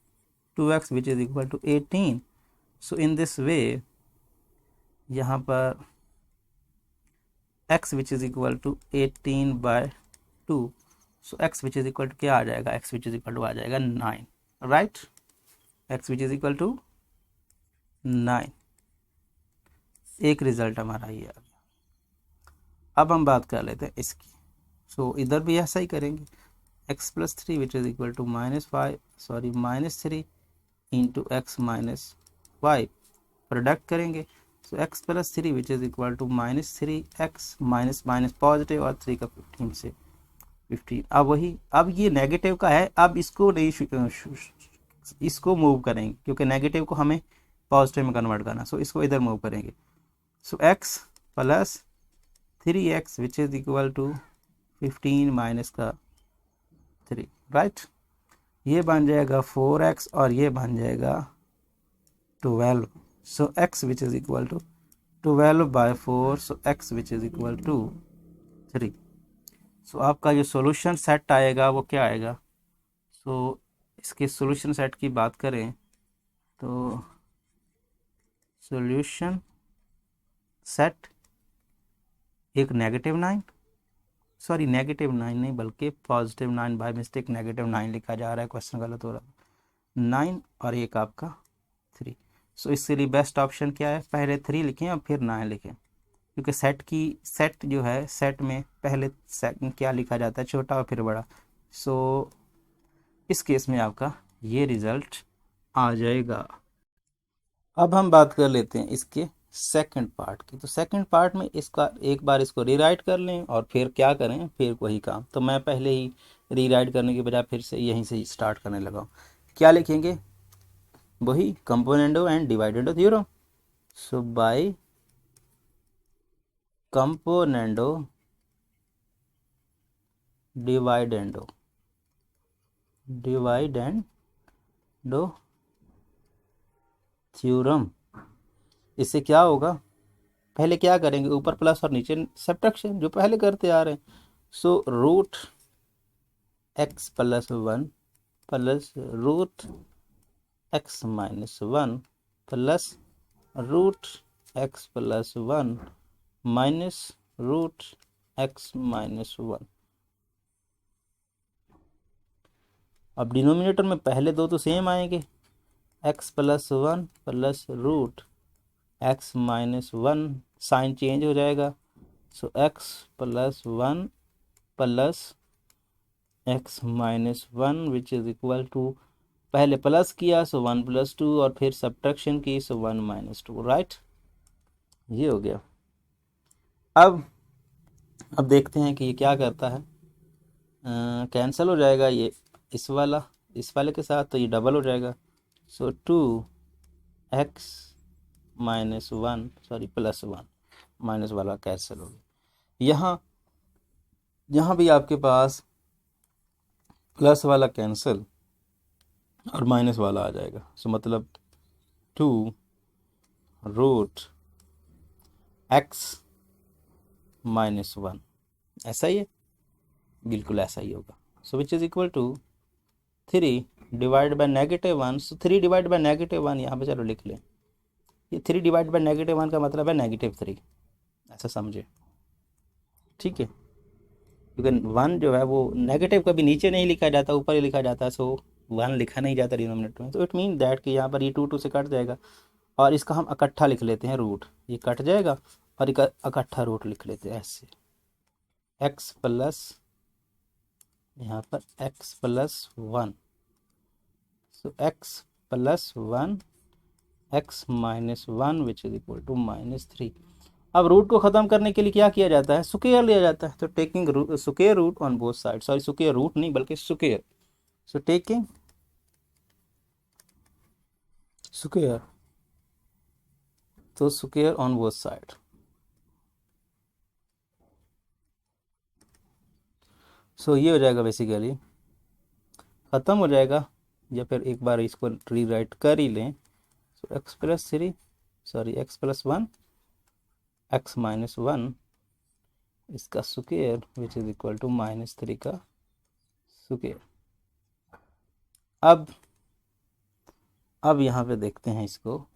2x which is equal to 18। So in this way यहाँ पर x which is equal to 18/2। So x which is equal to क्या आ जाएगा, x which is equal to आ जाएगा 9, right. x which is equal to 9, एक result हमारा ये आ गया। अब हम बात कर लेते हैं इसकी। सो इधर भी ऐसा ही करेंगे, x+3 which is equal to -3 into x-5 product करेंगे। So x+3 which is equal to -3x minus minus positive और 3 का 15 से 15। अब वही, अब ये नेगेटिव का है, अब इसको नहीं इसको मूव करेंगे क्योंकि नेगेटिव को हमें पॉजिटिव में कन्वर्ट करना। सो इसको इधर मूव करेंगे। So x plus 3x which is equal to 15 minus का 3, राइट। ये बन जाएगा 4x और ये बन जाएगा 12। So x which is equal to 12/4। So x which is equal to 3। So आपका जो सॉल्यूशन सेट आएगा वो क्या आएगा। सो इसके सॉल्यूशन सेट की बात करें तो सॉल्यूशन सेट एक -9, सॉरी -9 नहीं बल्कि +9, बाय मिस्टेक -9 लिखा जा रहा है, क्वेश्चन गलत हो रहा है, 9 और एक आपका 3। सो इसके लिए बेस्ट ऑप्शन क्या है, पहले 3 लिखें और फिर 9 लिखें, क्योंकि सेट जो है, सेट में पहले क्या लिखा जाता है, छोटा और फिर बड़ा। सो इस केस में आपका ये रिजल्ट आ जाएगा। अब हम बात कर लेते हैं इसके सेकंड पार्ट की। तो सेकंड पार्ट में इसका एक बार इसको रीराइट कर लें और फिर क्या करें, फिर वही काम। तो मैं पहले ही रीराइट करने के बजाय फिर से यहीं से स्टार्ट करने लगा हूँ। क्या लिखेंगे, वही componendo and dividendo theorem. So by componendo dividendo theorem, इससे क्या होगा, पहले क्या करेंगे, ऊपर प्लस और नीचे सब्ट्रैक्शन जो पहले करते आ रहे हैं। So root x + 1 plus root x - 1 plus root x + 1 minus root x - 1। अब डिनोमिनेटर में पहले दो तो सेम आएंगे, x + 1 plus root x - 1, sign change हो जाएगा। So x + 1 plus x - 1 which is equal to, पहले प्लस किया सो 1 + 2 और फिर सब्ट्रैक्शन की सो 1 - 2, राइट। ये हो गया। अब देखते हैं कि ये क्या करता है, कैंसिल हो जाएगा ये इस वाले के साथ, तो ये डबल हो जाएगा। सो 2x - 1 सॉरी +1 माइनस वाला कैंसिल हो गया। यहाँ भी आपके पास प्लस वाला कैंसिल और माइनस वाला आ जाएगा। सो मतलब 2 रूट x - 1, ऐसा ही है, बिल्कुल ऐसा ही होगा। So which is equal to 3 divide by -1। So 3 divide by -1 यहाँ पे चलो लिख लें, ये 3 डिवाइड बाई -1 का मतलब है -3, ऐसा समझे, ठीक है। क्योंकि 1 जो है वो नेगेटिव कभी नीचे नहीं लिखा जाता, ऊपर ही लिखा जाता है, सो 1 लिखा नहीं जाता डिनोमिनेटर में। तो इट मीन दैट कि यहाँ पर ये 2 से कट जाएगा और इसका हम इकट्ठा लिख लेते हैं रूट, ये कट जाएगा और इकट्ठा रूट लिख लेते हैं ऐसे, x प्लस यहाँ पर x plus 1, so x plus 1 x minus 1 which is equal to -3। अब रूट को ख़त्म करने के लिए क्या किया जाता है, स्क्वायर लिया जाता है। तो taking square root on both side, sorry square root नहीं बल्कि स्क्वायर, सो टेकिंग स्क्वायर, तो square on both side, so ये हो जाएगा बेसिकली, ख़त्म हो जाएगा। या फिर एक बार इसको रीराइट कर ही लें, so x plus 3 sorry x plus 1 x minus 1 इसका square which is equal to -3 का स्क्वायर। अब यहाँ पे देखते हैं इसको,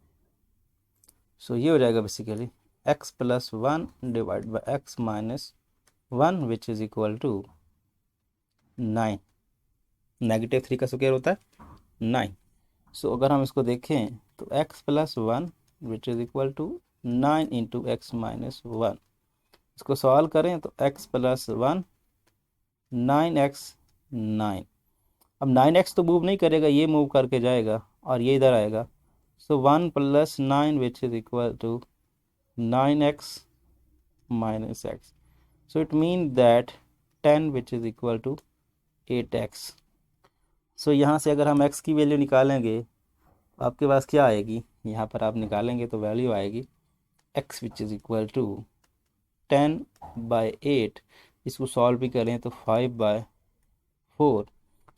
सो ये हो जाएगा basically x plus 1 divide by x minus 1 which is equal to 9, -3 का स्क्वायर होता है 9। सो अगर हम इसको देखें तो x plus 1 which is equal to 9 into x minus 1, इसको सॉल्व करें तो x प्लस 1 9x 9, अब 9x तो मूव नहीं करेगा, ये मूव करके जाएगा और ये इधर आएगा, so 1 plus 9 which is equal to 9x minus x, so it mean that 10 which is equal to 8x। So यहाँ से अगर हम x की वैल्यू निकालेंगे तो आपके पास क्या आएगी, यहाँ पर आप निकालेंगे तो वैल्यू आएगी x which is equal to 10/8, इसको सॉल्व भी करें तो 5/4।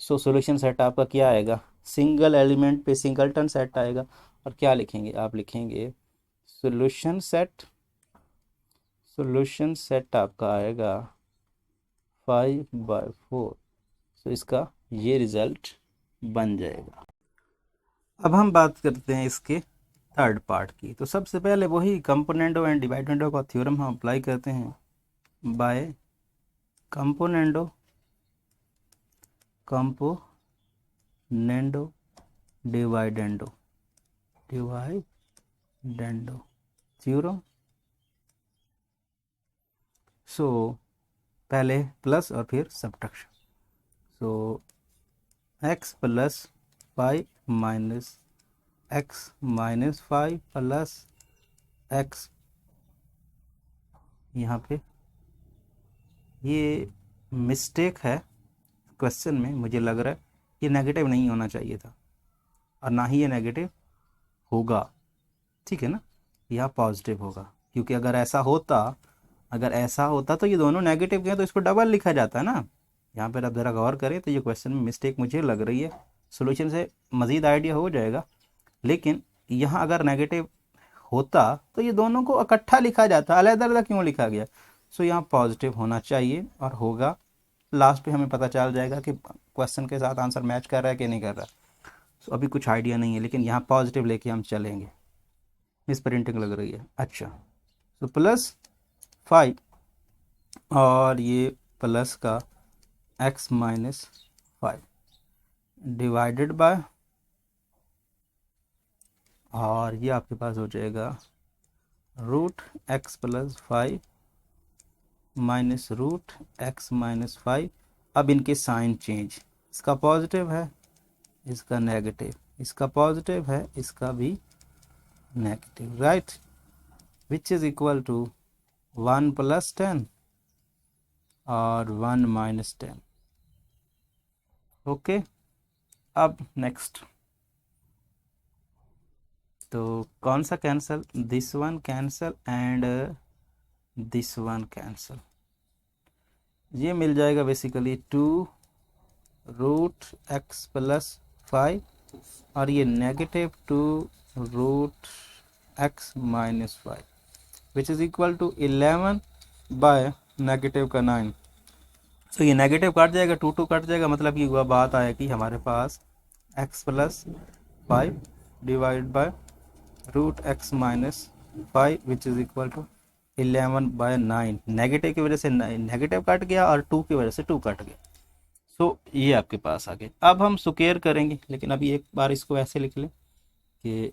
सो सॉल्यूशन सेट आपका क्या आएगा, सिंगल एलिमेंट पे सिंगलटन सेट आएगा। और क्या लिखेंगे, आप लिखेंगे सॉल्यूशन सेट आपका आएगा 5/4, सो इसका ये रिजल्ट बन जाएगा। अब हम बात करते हैं इसके थर्ड पार्ट की। तो सबसे पहले वही कंपोनेंडो एंड डिवाइडेंडो का थ्योरम हम अप्लाई करते हैं, बाय कंपोनेंडो डिवाइडेंडो थ्योरम। सो पहले प्लस और फिर सब्ट्रैक्शन, सो x plus 5 minus x minus 5 plus x, यहाँ पे ये मिस्टेक है क्वेश्चन में, मुझे लग रहा है ये नेगेटिव नहीं होना चाहिए था और ना ही ये नेगेटिव होगा, ठीक है ना, यह पॉजिटिव होगा। क्योंकि अगर ऐसा होता तो ये दोनों नेगेटिव के हैं तो इसको डबल लिखा जाता है ना। यहाँ पर आप ज़रा गौर करें तो ये क्वेश्चन में मिस्टेक मुझे लग रही है, सोल्यूशन से मज़ीद आइडिया हो जाएगा। लेकिन यहाँ अगर नेगेटिव होता तो ये दोनों को इकट्ठा लिखा जाता, अलग-अलग क्यों लिखा गया। सो यहाँ पॉजिटिव होना चाहिए और होगा, लास्ट पे हमें पता चल जाएगा कि क्वेश्चन के साथ आंसर मैच कर रहा है कि नहीं कर रहा। सो अभी कुछ आइडिया नहीं है, लेकिन यहाँ पॉजिटिव लेके हम चलेंगे, मिस प्रिंटिंग लग रही है। अच्छा, तो प्लस 5 और ये प्लस का x माइनस 5 डिवाइडेड बाय, और ये आपके पास हो जाएगा root x plus 5 minus root x minus 5। अब इनके साइन चेंज, इसका पॉजिटिव है इसका नेगेटिव, इसका पॉजिटिव है इसका भी negative, right, which is equal to 1 plus 10 और 1 माइनस 10। ओके, अब नेक्स्ट, तो कौन सा cancel, this one cancel and this one cancel, ये मिल जाएगा बेसिकली 2 रूट x प्लस 5 और ये negative 2 root x minus 5 which is equal to 11 by negative का 9। तो ये नेगेटिव काट जाएगा, 2 कट जाएगा, मतलब कि वह बात आया कि हमारे पास x plus 5 divide by root x minus 5 which is equal to 11/9। Negative की वजह से नेगेटिव कट गया और 2 की वजह से 2 कट गया। सो ये आपके पास आ गया। अब हम स्क्वायर करेंगे, लेकिन अभी एक बार इसको ऐसे लिख लें कि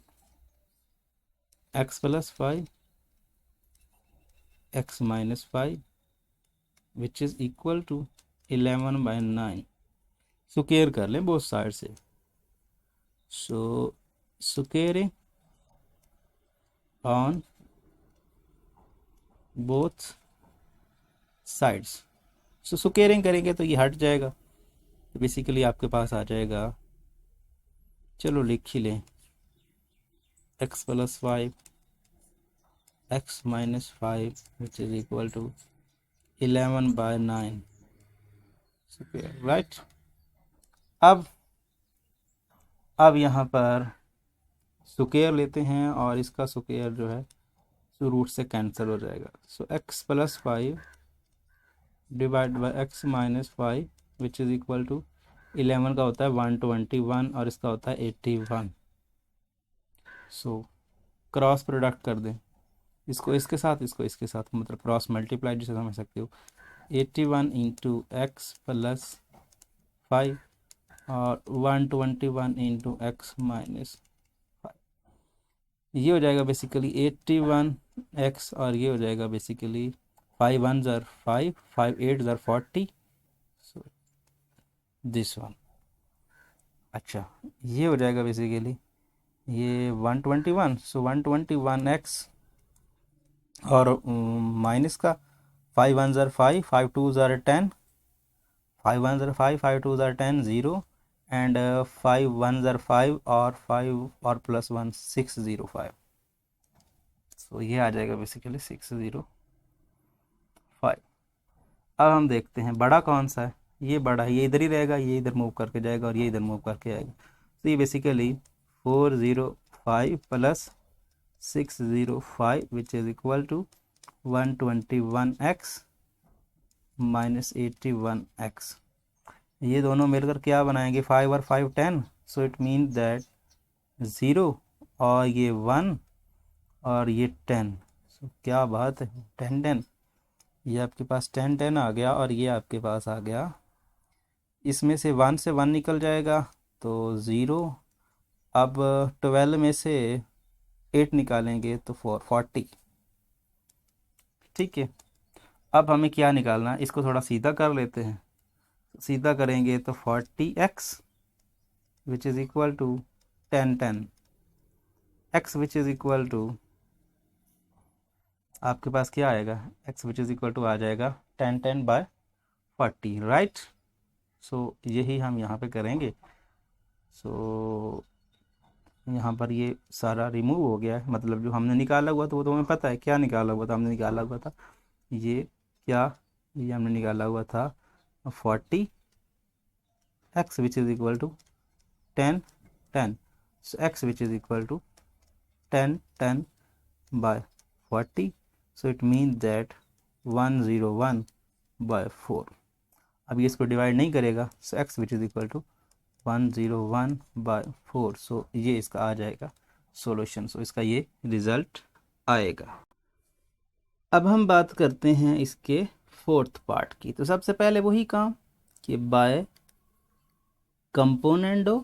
x plus 5 x minus 5 which is equal to 11/9। Square कर लें बोथ साइड से। So squaring on both sides. So squaring करेंगे तो ये हट जाएगा, तो बेसिकली आपके पास आ जाएगा, चलो लिख ही लें, x plus 5 x minus 5 which is equal to 11/9 square, right. अब यहाँ पर स्क्वायर लेते हैं और इसका स्क्वायर जो है सो रूट से कैंसिल हो जाएगा। So x plus 5 divide by x minus 5 which is equal to 11 का होता है 121 और इसका होता है 81। सो क्रॉस प्रोडक्ट कर दें, इसको इसके साथ, इसको इसके साथ, मतलब क्रॉस मल्टीप्लाई जिसे समझ सकते हो। 81 इंटू एक्स प्लस 5 और 121 इंटू एक्स माइनस 5, ये हो जाएगा बेसिकली 81x और ये हो जाएगा बेसिकली 5 1 ज़र 5 5 8 ज़र 40। So this one. अच्छा, ये हो जाएगा बेसिकली ये 121। सो 121x और माइनस का 5 1 ज़र 5 5 2 ज़र 10 5 1 ज़र 5 5 2 ज़र 10 0 एंड 5 1 ज़र 5 और 5 और प्लस 1 605। सो ये आ जाएगा बेसिकली 605। अब हम देखते हैं बड़ा कौन सा है। ये बड़ा है, ये इधर ही रहेगा, ये इधर मूव करके जाएगा और ये इधर मूव करके आएगा। तो ये basically 405 plus 605 which is equal to 121x minus 81x। ये दोनों मिलकर क्या बनाएंगे, 5 और 5 10। सो इट मीन दैट 0 और ये 1 और ये 10। सो क्या बात है, 10 10, ये आपके पास 10 10 आ गया और ये आपके पास आ गया, इसमें से 1 से 1 निकल जाएगा तो 0। अब 12 में से 8 निकालेंगे तो 40। ठीक है, अब हमें क्या निकालना है, इसको थोड़ा सीधा कर लेते हैं। सीधा करेंगे तो 40x which is equal to 10 10 x which is equal to, आपके पास क्या आएगा, x which is equal to आ जाएगा 10 10/40, राइट। सो यही हम यहाँ पे करेंगे। सो यहाँ पर ये सारा रिमूव हो गया है, मतलब जो हमने निकाला हुआ था वो तो हमें पता है क्या निकाला हुआ था। हमने निकाला हुआ था ये क्या, ये हमने निकाला हुआ था 40 x which is equal to 10 10। So x which is equal to 10 10/40। So it mean that 101/4। अब ये इसको डिवाइड नहीं करेगा, so x which is equal to 101/4। So ये इसका आ जाएगा सॉल्यूशन। सो इसका ये रिजल्ट आएगा। अब हम बात करते हैं इसके फोर्थ पार्ट की। तो सबसे पहले वही काम कि bye componendo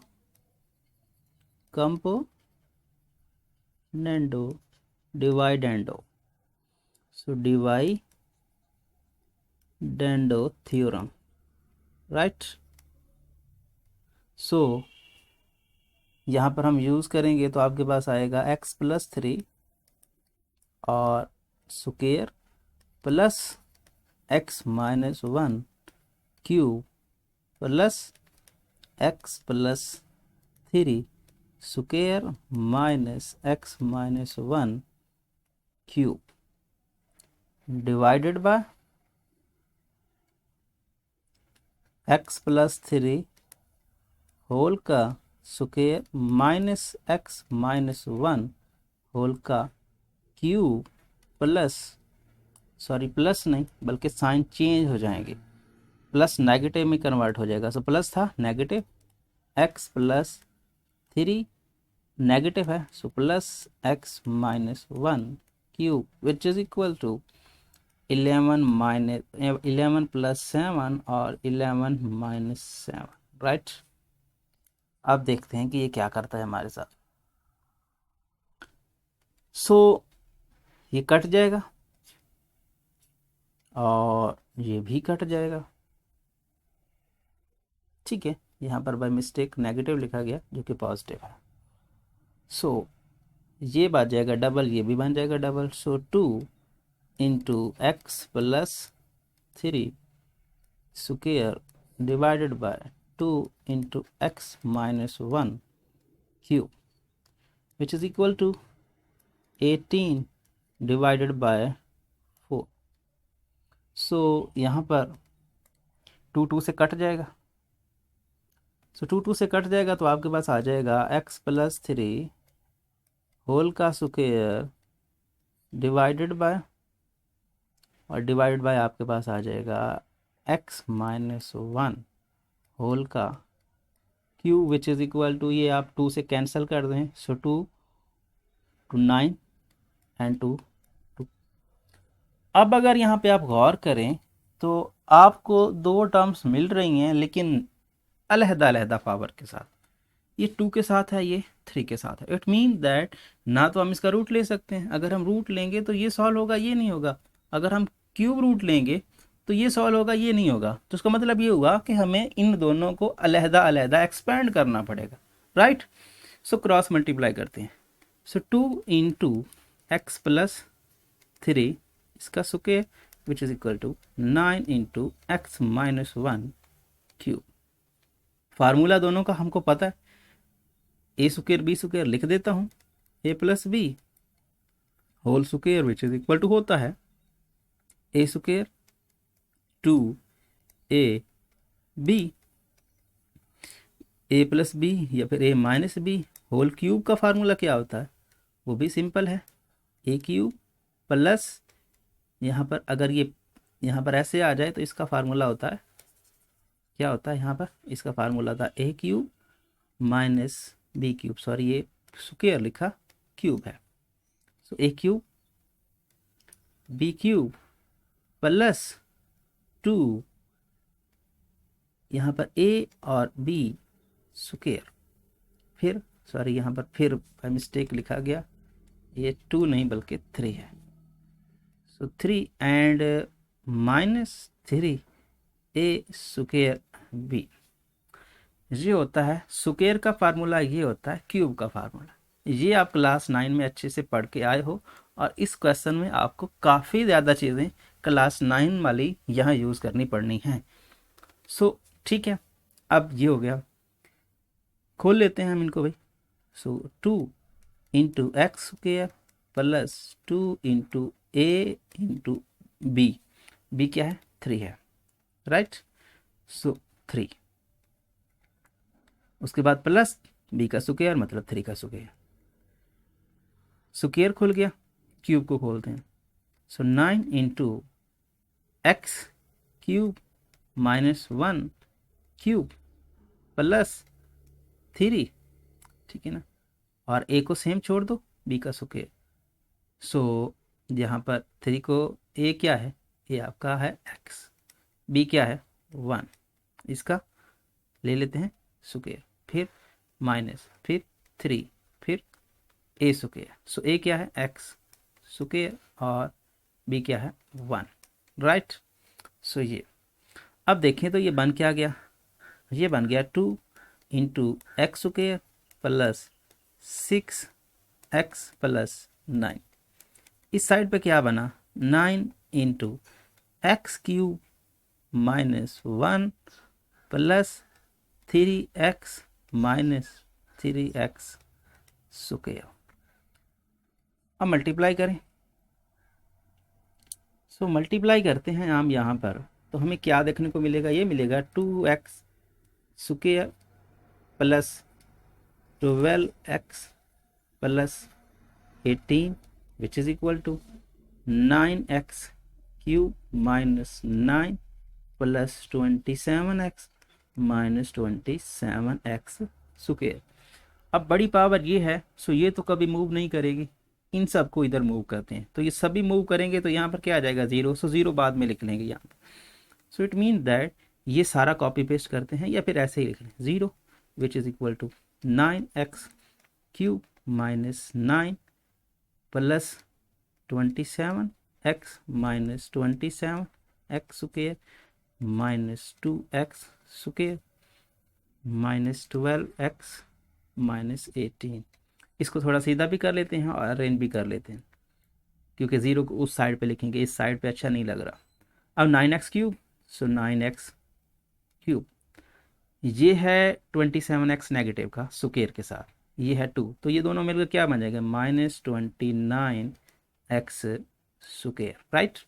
डिवाइडेंडो। So dividendo theorem, right. सो यहाँ पर हम यूज़ करेंगे तो आपके पास आएगा x प्लस 3 और square plus x minus 1 cube plus x plus 3 square minus x minus 1 cube divided by x plus 3 whole का square minus x minus 1 whole का क्यूब प्लस, सॉरी प्लस नहीं बल्कि साइन चेंज हो जाएंगे, plus negative में convert हो जाएगा। So plus था नेगेटिव x प्लस 3 नेगेटिव है, so plus x minus one cube which is equal to 11 plus 7 और 11 माइनस 7, राइट। अब देखते हैं कि ये क्या करता है हमारे साथ। सो ये कट जाएगा और ये भी कट जाएगा, ठीक है। यहाँ पर बाय मिस्टेक नेगेटिव लिखा गया जो कि पॉजिटिव है। सो ये बन जाएगा डबल, ये भी बन जाएगा double. So 2 into x plus 3 square divided by 2 into x minus 1 cube which is equal to 18 divided by 4। So यहाँ पर 2 से कट जाएगा, सो 2 से कट जाएगा तो आपके पास आ जाएगा एक्स प्लस 3 होल का स्क्वायर डिवाइडेड बाय, और डिवाइडेड बाय आपके पास आ जाएगा एक्स माइनस 1 होल का cube which is equal to, ये आप 2 से कैंसिल कर दें, सो 2 to 9 एंड 2 2। अब अगर यहाँ पे आप गौर करें तो आपको दो टर्म्स मिल रही हैं लेकिन अलहदा अलहदा पावर के साथ। ये 2 के साथ है, ये 3 के साथ है। इट मीन दैट ना तो हम इसका रूट ले सकते हैं, अगर हम रूट लेंगे तो ये सॉल्व होगा, ये नहीं होगा। अगर हम क्यूब रूट लेंगे तो ये सॉल्व होगा, ये नहीं होगा। तो उसका मतलब ये हुआ कि हमें इन दोनों को अलहदा अलहदा एक्सपेंड करना पड़ेगा, राइट। सो क्रॉस मल्टीप्लाई करते हैं। सो 2 इंटू एक्स प्लस 3 इसका square which is equal to 9 into x minus 1 cube. Formula दोनों का हमको पता है, ए स्क्वायर बी स्क्वायर लिख देता हूँ, A plus B whole square which is equal to होता है A square 2 A B, A plus B या फिर A minus B whole cube का फार्मूला क्या होता है, वो भी सिंपल है, ए क्यूब प्लस, यहाँ पर अगर ये यहाँ पर ऐसे आ जाए तो इसका फार्मूला होता है, क्या होता है यहाँ पर, इसका फार्मूला था A cube minus B cube, sorry ये स्क्वायर लिखा, क्यूब है। So A cube B cube plus 2 यहाँ पर ए और बी स्क्वायर, फिर सॉरी यहाँ पर फिर बाय मिस्टेक लिखा गया, ये 2 नहीं बल्कि 3 है। So 3 and minus 3 a square b, ये होता है स्क्वायर का फार्मूला, ये होता है क्यूब का फार्मूला। ये आप क्लास 9 में अच्छे से पढ़ के आए हो और इस क्वेश्चन में आपको काफ़ी ज़्यादा चीज़ें क्लास 9 वाली यहाँ यूज़ करनी पड़नी हैं। सो ठीक है, अब ये हो गया, खोल लेते हैं हम इनको भाई। So 2 into x square plus 2 into A into B, B क्या है 3 है, राइट। सो 3 उसके बाद प्लस बी का स्क्वायर मतलब 3 का स्क्वायर, स्क्वायर खुल गया, क्यूब को खोलते हैं। सो 9 into x cube minus 1 cube plus 3, ठीक है ना, और ए को सेम छोड़ दो, बी का स्क्वायर। सो यहाँ पर 3 को ए क्या है, ये आपका है एक्स, बी क्या है 1, इसका ले लेते हैं स्क्वायर, फिर माइनस, फिर 3, फिर ए स्क्वायर। सो ए क्या है एक्स स्क्वायर और बी क्या है 1, राइट। सो ये अब देखें तो ये बन क्या गया, ये बन गया 2 into x square plus 6 x plus 9। इस साइड पे क्या बना 9 into x cube minus 1 plus 3x minus 3x square. अब मल्टीप्लाई करें, सो मल्टीप्लाई करते हैं हम यहाँ पर, तो हमें क्या देखने को मिलेगा, ये मिलेगा 2x square plus 12x plus 18 which is equal to 9x cube minus 9 plus 27x minus 27x square. अब बड़ी पावर ये है, सो ये तो कभी मूव नहीं करेगी, इन सब को इधर मूव करते हैं, तो ये सभी मूव करेंगे तो यहाँ पर क्या आ जाएगा 0, सो 0 बाद में लिख लेंगे यहाँ पर। सो इट मीन दैट ये सारा कॉपी पेस्ट करते हैं या फिर ऐसे ही लिख लें 0 which is equal to 9x³ minus 9 plus 27x minus 27x² minus 2x² minus 12x minus 18। इसको थोड़ा सीधा भी कर लेते हैं और अरेंज भी कर लेते हैं, क्योंकि 0 को उस साइड पे लिखेंगे, इस साइड पे अच्छा नहीं लग रहा। अब 9x³, सो 9x³, ये है 27x नेगेटिव का स्क्वायर के साथ, ये है 2, तो ये दोनों मिलकर क्या बन जाएगा -29x², राइट।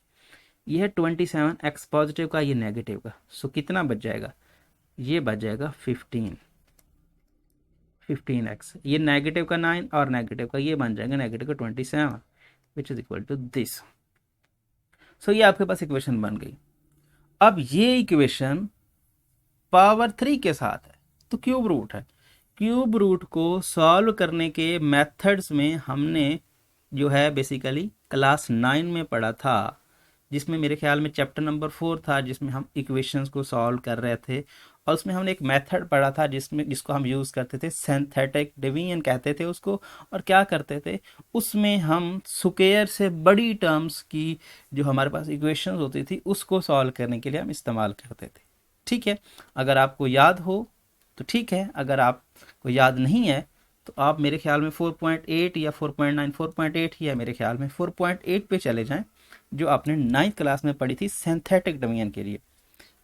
ये है 27x पॉजिटिव का, ये नेगेटिव का, सो कितना बच जाएगा, ये बच जाएगा 15x, ये नेगेटिव का 9 और नेगेटिव का ये बन जाएगा नेगेटिव का 27 which is equal to this. So ये आपके पास इक्वेशन बन गई। अब ये इक्वेशन पावर 3 के साथ है, तो क्यूब रूट है। क्यूब रूट को सॉल्व करने के मेथड्स में हमने जो है बेसिकली क्लास 9 में पढ़ा था, जिसमें मेरे ख्याल में चैप्टर नंबर 4 था, जिसमें हम इक्वेशंस को सॉल्व कर रहे थे, और उसमें हमने एक मेथड पढ़ा था जिसको हम यूज़ करते थे, सिंथेटिक डिवीजन कहते थे उसको। और क्या करते थे उसमें, हम स्क्वायर से बड़ी टर्म्स की जो हमारे पास इक्वेशंस होती थी उसको सॉल्व करने के लिए हम इस्तेमाल करते थे। ठीक है, अगर आपको याद हो तो ठीक है, अगर आपको याद नहीं है तो आप मेरे ख्याल में 4.8 या 4.9, 4.8 या मेरे ख्याल में 4.8 पे चले जाएं, जो आपने 9th क्लास में पढ़ी थी सिंथेटिक डिवीजन के लिए।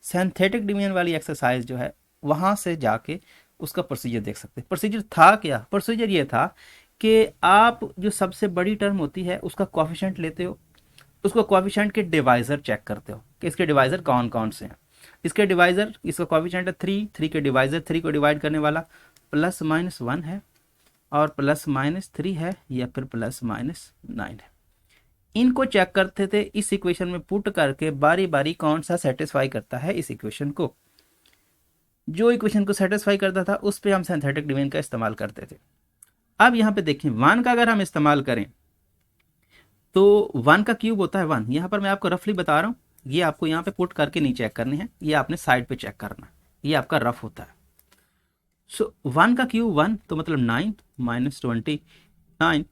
सिंथेटिक डिवीजन वाली एक्सरसाइज जो है, वहां से जाके उसका प्रोसीजर देख सकते हैं। प्रोसीजर था क्या, प्रोसीजर ये था कि आप जो सबसे बड़ी टर्म होती है उसका कोएफिशिएंट लेते हो, उसको कोएफिशिएंट के डिवाइजर चेक करते हो कि इसके डिवाइजर कौन कौन से हैं। इसके डिवाइजर, इसका कोएफिशिएंट है 3, 3 के डिवाइजर 3 को डिवाइड करने वाला +-1 है, और +-3 है, या फिर +-9 है। इनको चेक करते थे, इस इक्वेशन में पुट करके बारी बारी कौन सा सेटिस्फाई करता है इस इक्वेशन को। जो इक्वेशन को सेटिस्फाई करता था उस पे हम सिंथेटिक डिवीजन का इस्तेमाल करते थे। अब यहाँ पे देखें 1 का अगर हम इस्तेमाल करें तो 1 का क्यूब होता है 1। यहाँ पर मैं आपको रफली बता रहा हूँ, ये आपको यहाँ पे पुट करके नहीं चेक करने हैं, ये आपने साइड पे चेक करना, ये आपका रफ होता है। सो 1 का क्यूब 1, तो मतलब 9 माइनस 29,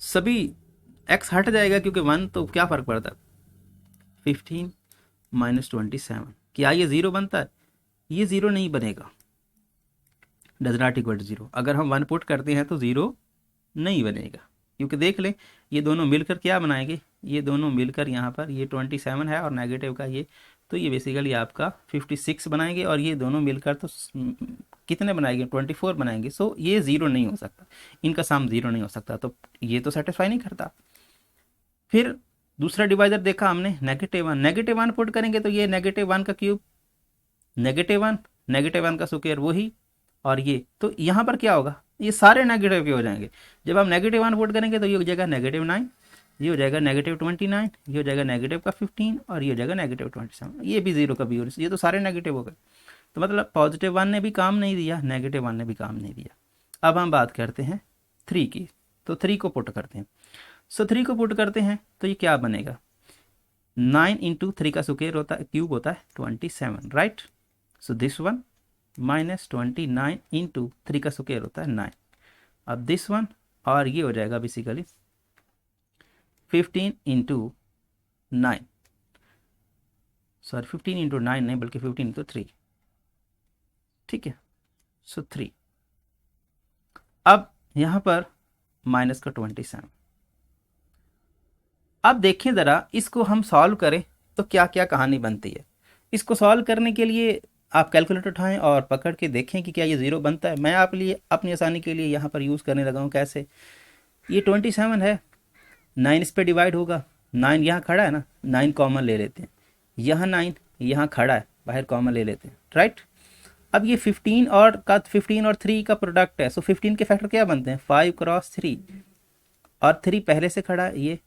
सभी x हट जाएगा क्योंकि 1, तो क्या फर्क पड़ता है 15 माइनस 27, क्या ये 0 बनता है, ये 0 नहीं बनेगा, डज नॉट इक्वल टू 0। अगर हम 1 पुट करते हैं तो 0 नहीं बनेगा, क्योंकि देख लें ये दोनों मिलकर क्या बनाएंगे, ये दोनों मिलकर यहाँ पर ये 27 है और नेगेटिव का ये, तो ये बेसिकली आपका 56 बनाएंगे, और ये दोनों मिलकर तो कितने बनाएंगे 24 बनाएंगे। सो ये 0 नहीं हो सकता, इनका सम 0 नहीं हो सकता, तो ये तो सेटिस्फाई नहीं करता। फिर दूसरा डिवाइजर देखा हमने -1, -1 पुट करेंगे तो ये -1 का क्यूब, -1, -1 का स्क्वायर वही, और ये तो यहाँ पर क्या होगा, ये सारे नेगेटिव के हो जाएंगे। जब हम -1 पुट करेंगे तो ये हो जाएगा -9, ये हो जाएगा -29, ये हो जाएगा नेगेटिव का 15, और ये हो जाएगा -27, ये भी 0 का भी हो, ये तो सारे नेगेटिव हो गए। तो मतलब +1 ने भी काम नहीं दिया, -1 ने भी काम नहीं दिया। अब हम बात करते हैं 3 की, तो 3 को पुट करते हैं। सो 3 को पुट करते हैं तो ये क्या बनेगा, 9 × 3 का स्क्वायर होता है, क्यूब होता है 27, राइट। सो दिस वन -29 × 3 का स्क्वायर होता है 9। अब दिस वन, और ये हो जाएगा बेसिकली 15 × 9, सॉरी 15 × 9 नहीं बल्कि 15 × 3, ठीक है। सो 3, अब यहां पर माइनस का 27। अब देखें ज़रा, इसको हम सॉल्व करें तो क्या क्या कहानी बनती है। इसको सॉल्व करने के लिए आप कैलकुलेटर उठाएं और पकड़ के देखें कि क्या ये 0 बनता है। मैं आप लिए अपनी आसानी के लिए यहाँ पर यूज़ करने लगा हूँ। कैसे, ये 27 है, 9 इस पर डिवाइड होगा, 9 यहाँ खड़ा है ना, 9 कॉमन ले लेते हैं, यहाँ 9 यहाँ खड़ा है, बाहर कॉमन ले लेते हैं, राइट। अब ये 15 और 3 का प्रोडक्ट है, सो 15 के फैक्टर क्या बनते हैं 5 × 3, और 3 पहले से खड़ा है ये,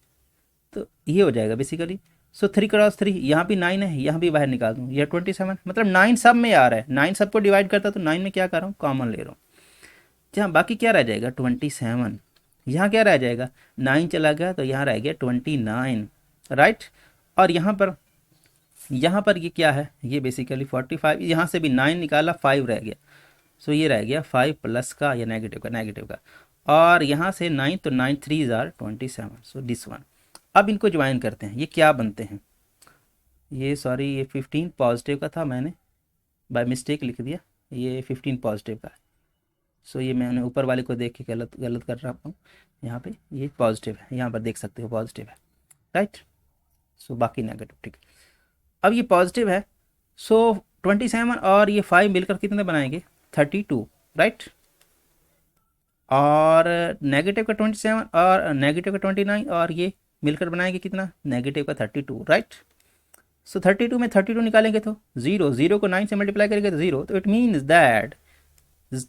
तो ये हो जाएगा बेसिकली। सो 3 × 3, यहाँ भी 9 है, यहाँ भी बाहर निकाल दूँ, यह 27, मतलब 9 सब में आ रहा है, 9 सबको डिवाइड करता है, तो 9 में क्या कर रहा हूँ कॉमन ले रहा हूँ। जहाँ बाकी क्या रह जाएगा 27, यहाँ क्या रह जाएगा 9 चला गया तो यहाँ रह गया 29, राइट। और यहाँ पर ये क्या है, ये बेसिकली 45, यहाँ से भी 9 निकाला 5 रह गया, सो ये रह गया 5 प्लस का या नेगेटिव का, और यहाँ से 9 तो 9 3 आर 27, सो दिस वन। अब इनको ज्वाइन करते हैं, ये क्या बनते हैं, ये सॉरी ये 15 पॉजिटिव का था, मैंने बाय मिस्टेक लिख दिया, ये 15 पॉजिटिव का है। सो ये मैंने ऊपर वाले को देख के गलत कर रहा हूँ, यहाँ पे ये पॉजिटिव है, यहाँ पर देख सकते हो पॉजिटिव है, राइट। सो बाकी नेगेटिव, ठीक है। अब ये पॉजिटिव है, सो 27 और ये 5 मिलकर कितने बनाएंगे 32, राइट। और नेगेटिव का 27 और नेगेटिव का 29 और ये मिलकर बनाएंगे कितना नेगेटिव का 32, राइट। सो 32 में 32 निकालेंगे तो 0 को 9 से मल्टीप्लाई करेंगे तो 0, तो इट मीन्स दैट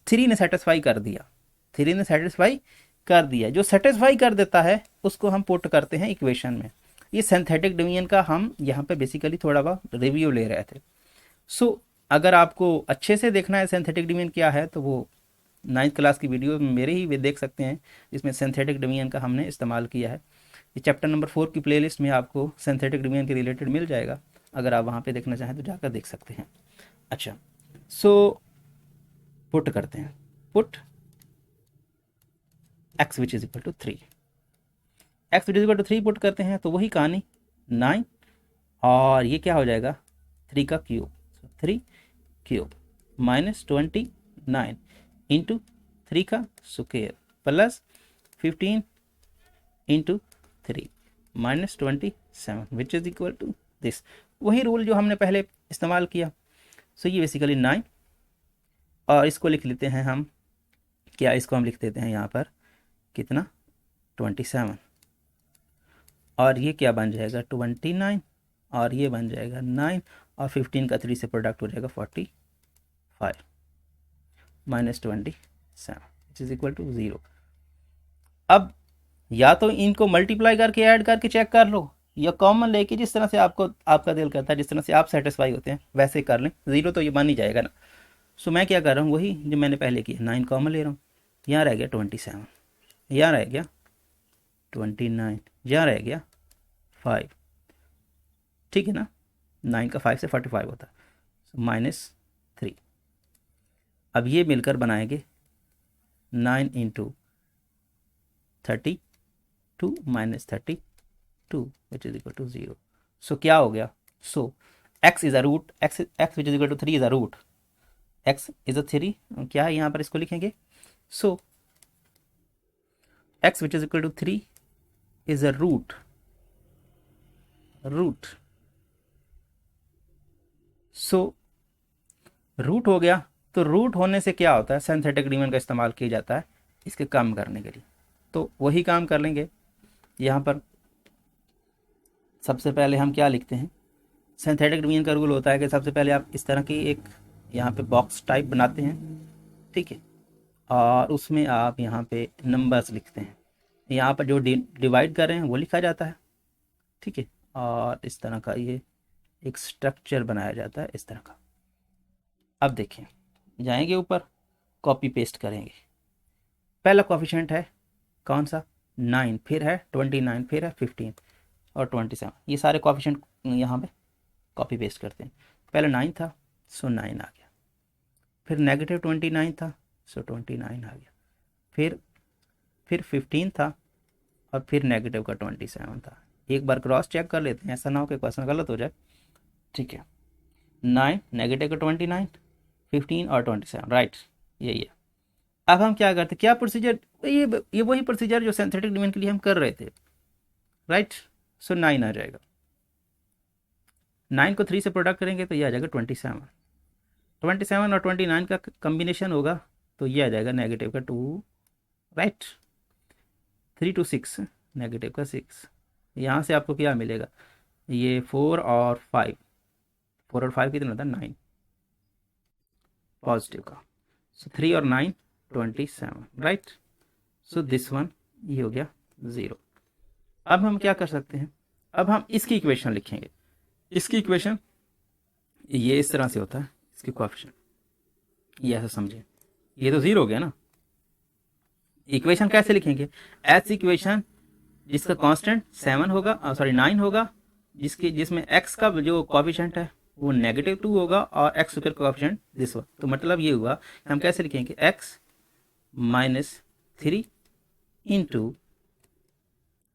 3 ने सेटिस्फाई कर दिया, 3 ने सेटिस्फाई कर दिया। जो सेटिस्फाई कर देता है उसको हम पुट करते हैं इक्वेशन में। ये सिंथेटिक डिवीजन का हम यहाँ पे बेसिकली थोड़ा बहुत रिव्यू ले रहे थे। सो अगर आपको अच्छे से देखना है सिंथेटिक डिवीजन क्या है तो वो 9th क्लास की वीडियो मेरे ही वे देख सकते हैं, जिसमें सिंथेटिक डिवीजन का हमने इस्तेमाल किया है। ये चैप्टर नंबर 4 की प्लेलिस्ट में आपको सिंथेटिक डिवीजन के रिलेटेड मिल जाएगा, अगर आप वहाँ पे देखना चाहें तो जाकर देख सकते हैं। अच्छा, सो पुट करते हैं, put x which is equal to 3, x which is equal to 3 put करते हैं तो वही कहानी 9 और ये क्या हो जाएगा 3 का क्यूब, 3 क्यूब माइनस 29 इंटू 3 का square plus 15 into 3 minus 27 which is equal to this. वही रूल जो हमने पहले इस्तेमाल किया। सो ये बेसिकली 9 और इसको लिख लेते हैं हम, क्या इसको हम लिख देते हैं यहाँ पर कितना 27 और ये क्या बन जाएगा 29 और ये बन जाएगा 9 और 15 का 3 से प्रोडक्ट हो जाएगा 45 minus 27 which is equal to 0। अब या तो इनको मल्टीप्लाई करके ऐड करके चेक कर लो या कॉमन लेके, जिस तरह से आपका दिल करता है, जिस तरह से आप सेटिस्फाई होते हैं वैसे कर लें, 0 तो ये बन ही जाएगा ना। सो मैं क्या कर रहा हूँ वही जो मैंने पहले किया, 9 कॉमन ले रहा हूँ, यहाँ रह गया 27, यहाँ रह गया 29, यहाँ रह गया 5, ठीक है ना, 9 का 5 से 45 होता है, माइनस 3। अब ये मिलकर बनाएंगे 9 into 32 minus 32 which is equal to 0। So क्या हो गया, so x is a root, x which is equal to 3 is a root, x is a 3, क्या है यहाँ पर इसको लिखेंगे, so x which is equal to 3 is a root, so root हो गया। तो रूट होने से क्या होता है, सिंथेटिक डिवीजन का इस्तेमाल किया जाता है इसके कम करने के लिए, तो वही काम कर लेंगे। यहाँ पर सबसे पहले हम क्या लिखते हैं, सिंथेटिक डिवीजन का रूल होता है कि सबसे पहले आप इस तरह की एक यहाँ पे बॉक्स टाइप बनाते हैं, ठीक है, और उसमें आप यहाँ पे नंबर्स लिखते हैं, यहाँ पर जो डिवाइड कर रहे हैं वो लिखा जाता है, ठीक है, और इस तरह का ये एक स्ट्रक्चर बनाया जाता है इस तरह का। अब देखिए, जाएंगे ऊपर, कॉपी पेस्ट करेंगे, पहला कोफिशिएंट है कौन सा 9, फिर है 29, फिर है 15 और 27, ये सारे कोफिशिएंट यहाँ पे कॉपी पेस्ट करते हैं। पहले 9 था सो 9 आ गया, फिर नेगेटिव 29 था सो 29 आ गया, फिर 15 था और फिर नेगेटिव का 27 था। एक बार क्रॉस चेक कर लेते हैं, ऐसा ना हो कि क्वेश्चन गलत हो जाए, ठीक है। 9 नेगेटिव का 29 15 और 27, राइट, यही है। अब हम क्या करते, क्या प्रोसीजर, ये वही प्रोसीजर जो सिंथेटिक डिवीजन के लिए हम कर रहे थे, राइट। सो 9 आ जाएगा, 9 को 3 से प्रोडक्ट करेंगे तो ये आ जाएगा 27 और 29 का कम्बिनेशन होगा तो ये आ जाएगा नेगेटिव का 2, राइट, 3 to 6 नेगेटिव का 6। यहाँ से आपको क्या मिलेगा, ये 4 और 5 कितना होता है 9 पॉजिटिव का, सो 3 और 9 27, राइट। सो दिस वन ये हो गया 0। अब हम क्या कर सकते हैं, अब हम इसकी इक्वेशन लिखेंगे। इसकी इक्वेशन ये इस तरह से होता है, इसकी कोएफिशिएंट ये ऐसा समझे, ये तो 0 हो गया ना, इक्वेशन कैसे लिखेंगे, एच इक्वेशन जिसका कांस्टेंट 7 होगा, सॉरी 9 होगा, जिसमें x का जो कोएफिशिएंट है वो -2 होगा और x square coefficient this one. तो मतलब ये हुआ हम कैसे लिखेंगे, x -3 into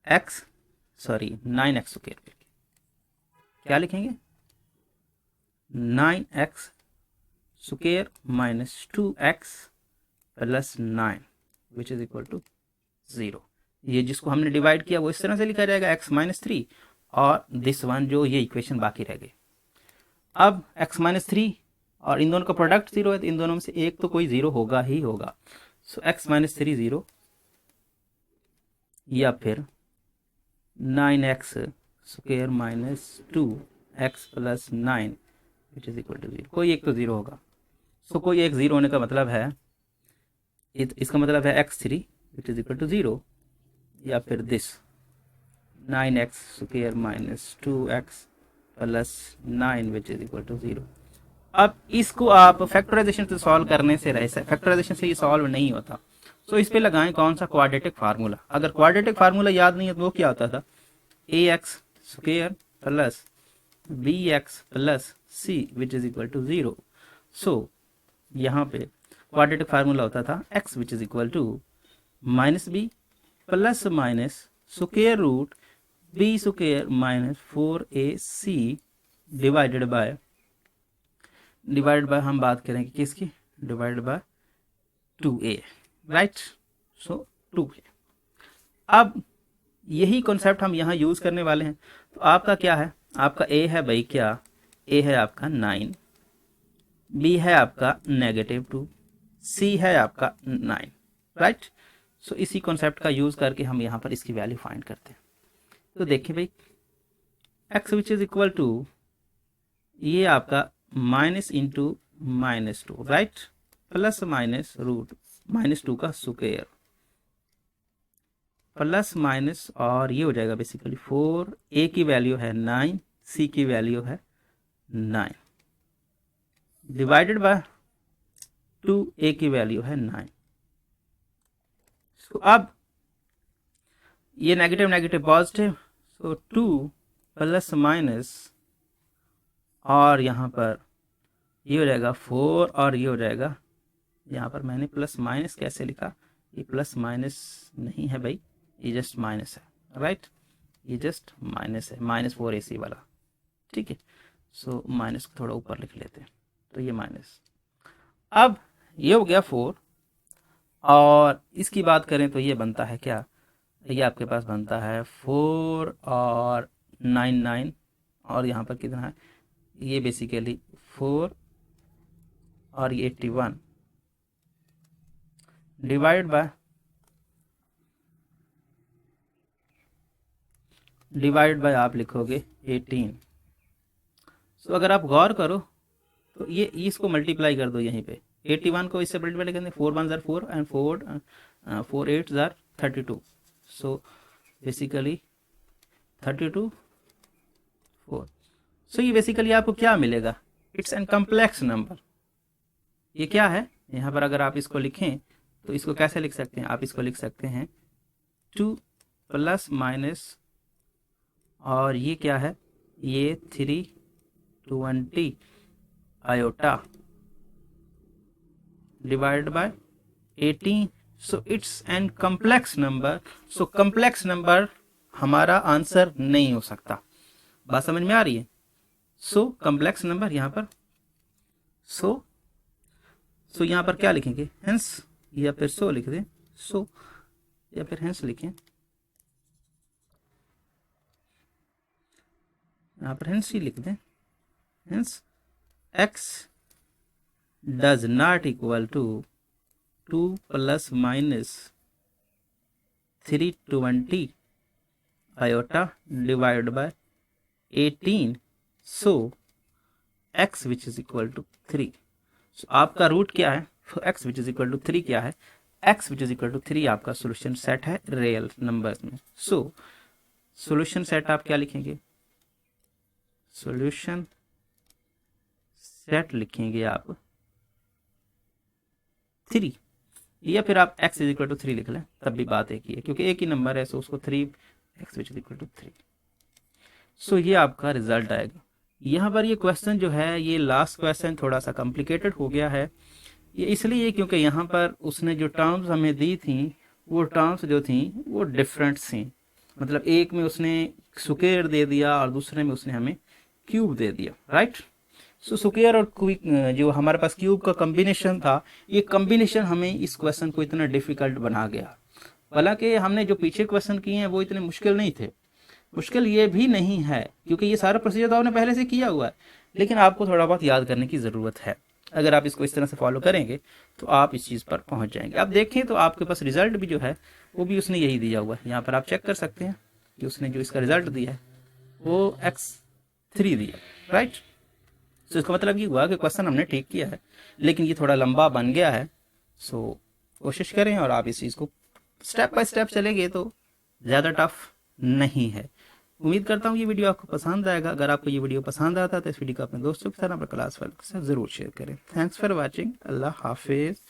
x, sorry 9x square, क्या लिखेंगे 9x square minus 2x plus 9 which is equal to 0। ये जिसको हमने डिवाइड किया वो इस तरह से लिखा जाएगा x-3 और दिस वन जो ये इक्वेशन बाकी रह गई। अब x-3 और इन दोनों का प्रोडक्ट 0 है तो इन दोनों में से एक तो कोई 0 होगा ही होगा। सो x-3 0 या फिर 9x square minus 2x plus 9 which is equal to 0, कोई एक तो 0 होगा। सो कोई एक 0 होने का मतलब है, इसका मतलब है x3 which is equal to 0 या फिर this 9x square minus 2x plus 9 which is equal to 0। अब इसको आप फैक्टराइजेशन से सॉल्व करने से रहे, फैक्टराइजेशन से ये सॉल्व नहीं होता। सो इस पे लगाएं कौन सा, क्वाड्रेटिक फार्मूला। अगर क्वाड्रेटिक फार्मूला याद नहीं है तो वो क्या होता था, ax square plus bx plus c which is equal to 0। So यहाँ पे क्वाड्रेटिक फार्मूला होता था x which is equal to minus B plus minus square root b square minus 4ac divided by हम बात करेंगे किसकी, divided by 2a, right. So 2a। अब यही कॉन्सेप्ट हम यहाँ यूज करने वाले हैं। तो आपका क्या है, आपका a है भाई क्या, a है आपका 9, b है आपका -2, c है आपका 9, राइट। सो इसी कॉन्सेप्ट का यूज करके हम यहाँ पर इसकी वैल्यू फाइंड करते हैं। तो देखिए भाई x which is equal to ये आपका minus into -2, right, plus minus root -2 का स्क्वायर प्लस माइनस, और ये हो जाएगा बेसिकली 4, a की वैल्यू है 9, c की वैल्यू है 9 डिवाइडेड बाय 2, a की वैल्यू है 9। सो अब ये नेगेटिव नेगेटिव पॉजिटिव, सो 2 प्लस माइनस, और यहाँ पर ये हो जाएगा 4 और ये हो जाएगा, यहाँ पर मैंने प्लस माइनस कैसे लिखा, ये प्लस माइनस नहीं है भाई, ये जस्ट माइनस है, राइट, ये जस्ट माइनस है, -4ac वाला, ठीक है। सो माइनस को थोड़ा ऊपर लिख लेते हैं, तो ये माइनस। अब ये हो गया 4, और इसकी बात करें तो ये बनता है क्या, ये आपके पास बनता है 4 और 9, और यहाँ पर कितना है, ये बेसिकली 4 और ये 81 डिवाइड बाय आप लिखोगे 18। सो अगर आप गौर करो तो ये इसको मल्टीप्लाई कर दो, यहीं पे 81 को इससे मल्टीप्लाई करते, 4 1 jar 4 and 4 8 jar 32। So basically 32 4। सो ये बेसिकली आपको क्या मिलेगा, इट्स एन कम्प्लेक्स नंबर। ये क्या है, यहाँ पर अगर आप इसको लिखें तो इसको कैसे लिख सकते हैं, आप इसको लिख सकते हैं 2 प्लस माइनस, और ये क्या है, ये 320 iota divided by 18। So it's an complex number. So complex number हमारा आंसर नहीं हो सकता, बात समझ में आ रही है। सो कम्प्लेक्स नंबर यहाँ पर, सो यहाँ पर क्या लिखेंगे, हेंस, या फिर सो लिख दें, सो या फिर हेंस लिखें, यहाँ पर हेंस ही लिख दें, hence x does not equal to 2 plus minus 320 iota divide by 18। So x which is equal to 3। So आपका रूट क्या है, x which is equal to 3 क्या है, x which is equal to 3 आपका सोल्यूशन सेट है real numbers में। So solution set आप क्या लिखेंगे, सोल्यूशन सेट लिखेंगे आप 3, या फिर आप x इज इक्वल टू 3 लिख लें, तब भी बात एक ही है, क्योंकि एक ही नंबर है, सो उसको 3x which is equal to 3। So ये आपका रिजल्ट आएगा। यहाँ पर ये क्वेश्चन जो है, ये लास्ट क्वेश्चन थोड़ा सा कॉम्प्लिकेटेड हो गया है। ये इसलिए क्योंकि यहाँ पर उसने जो टर्म्स हमें दी थी, वो टर्म्स जो थी वो डिफरेंट थी। मतलब एक में उसने स्क्वायर दे दिया और दूसरे में उसने हमें क्यूब दे दिया, राइट। सो स्क्वायर और जो हमारे पास क्यूब का कॉम्बिनेशन था, ये कॉम्बिनेशन हमें इस क्वेश्चन को इतना डिफिकल्ट बना गया। हालांकि हमने जो पीछे क्वेश्चन किए हैं वो इतने मुश्किल नहीं थे। मुश्किल ये भी नहीं है क्योंकि ये सारा प्रोसीजर तो आपने पहले से किया हुआ है, लेकिन आपको थोड़ा बहुत याद करने की ज़रूरत है। अगर आप इसको इस तरह से फॉलो करेंगे तो आप इस चीज़ पर पहुंच जाएंगे। आप देखें तो आपके पास रिजल्ट भी जो है वो भी उसने यही दिया हुआ है। यहाँ पर आप चेक कर सकते हैं कि उसने जो इसका रिजल्ट दिया है वो x3 दिया, राइट। तो इसका मतलब ये हुआ कि क्वेश्चन हमने ठीक किया है, लेकिन ये थोड़ा लंबा बन गया है। सो कोशिश करें और आप इस चीज़ को स्टेप बाय स्टेप चलेंगे तो ज़्यादा टफ नहीं है। उम्मीद करता हूँ ये वीडियो आपको पसंद आएगा। अगर आपको ये वीडियो पसंद आता है तो इस वीडियो को अपने दोस्तों के साथ, अपने क्लास वालों के साथ ज़रूर शेयर करें। Thanks for watching. अल्लाह हाफिज़।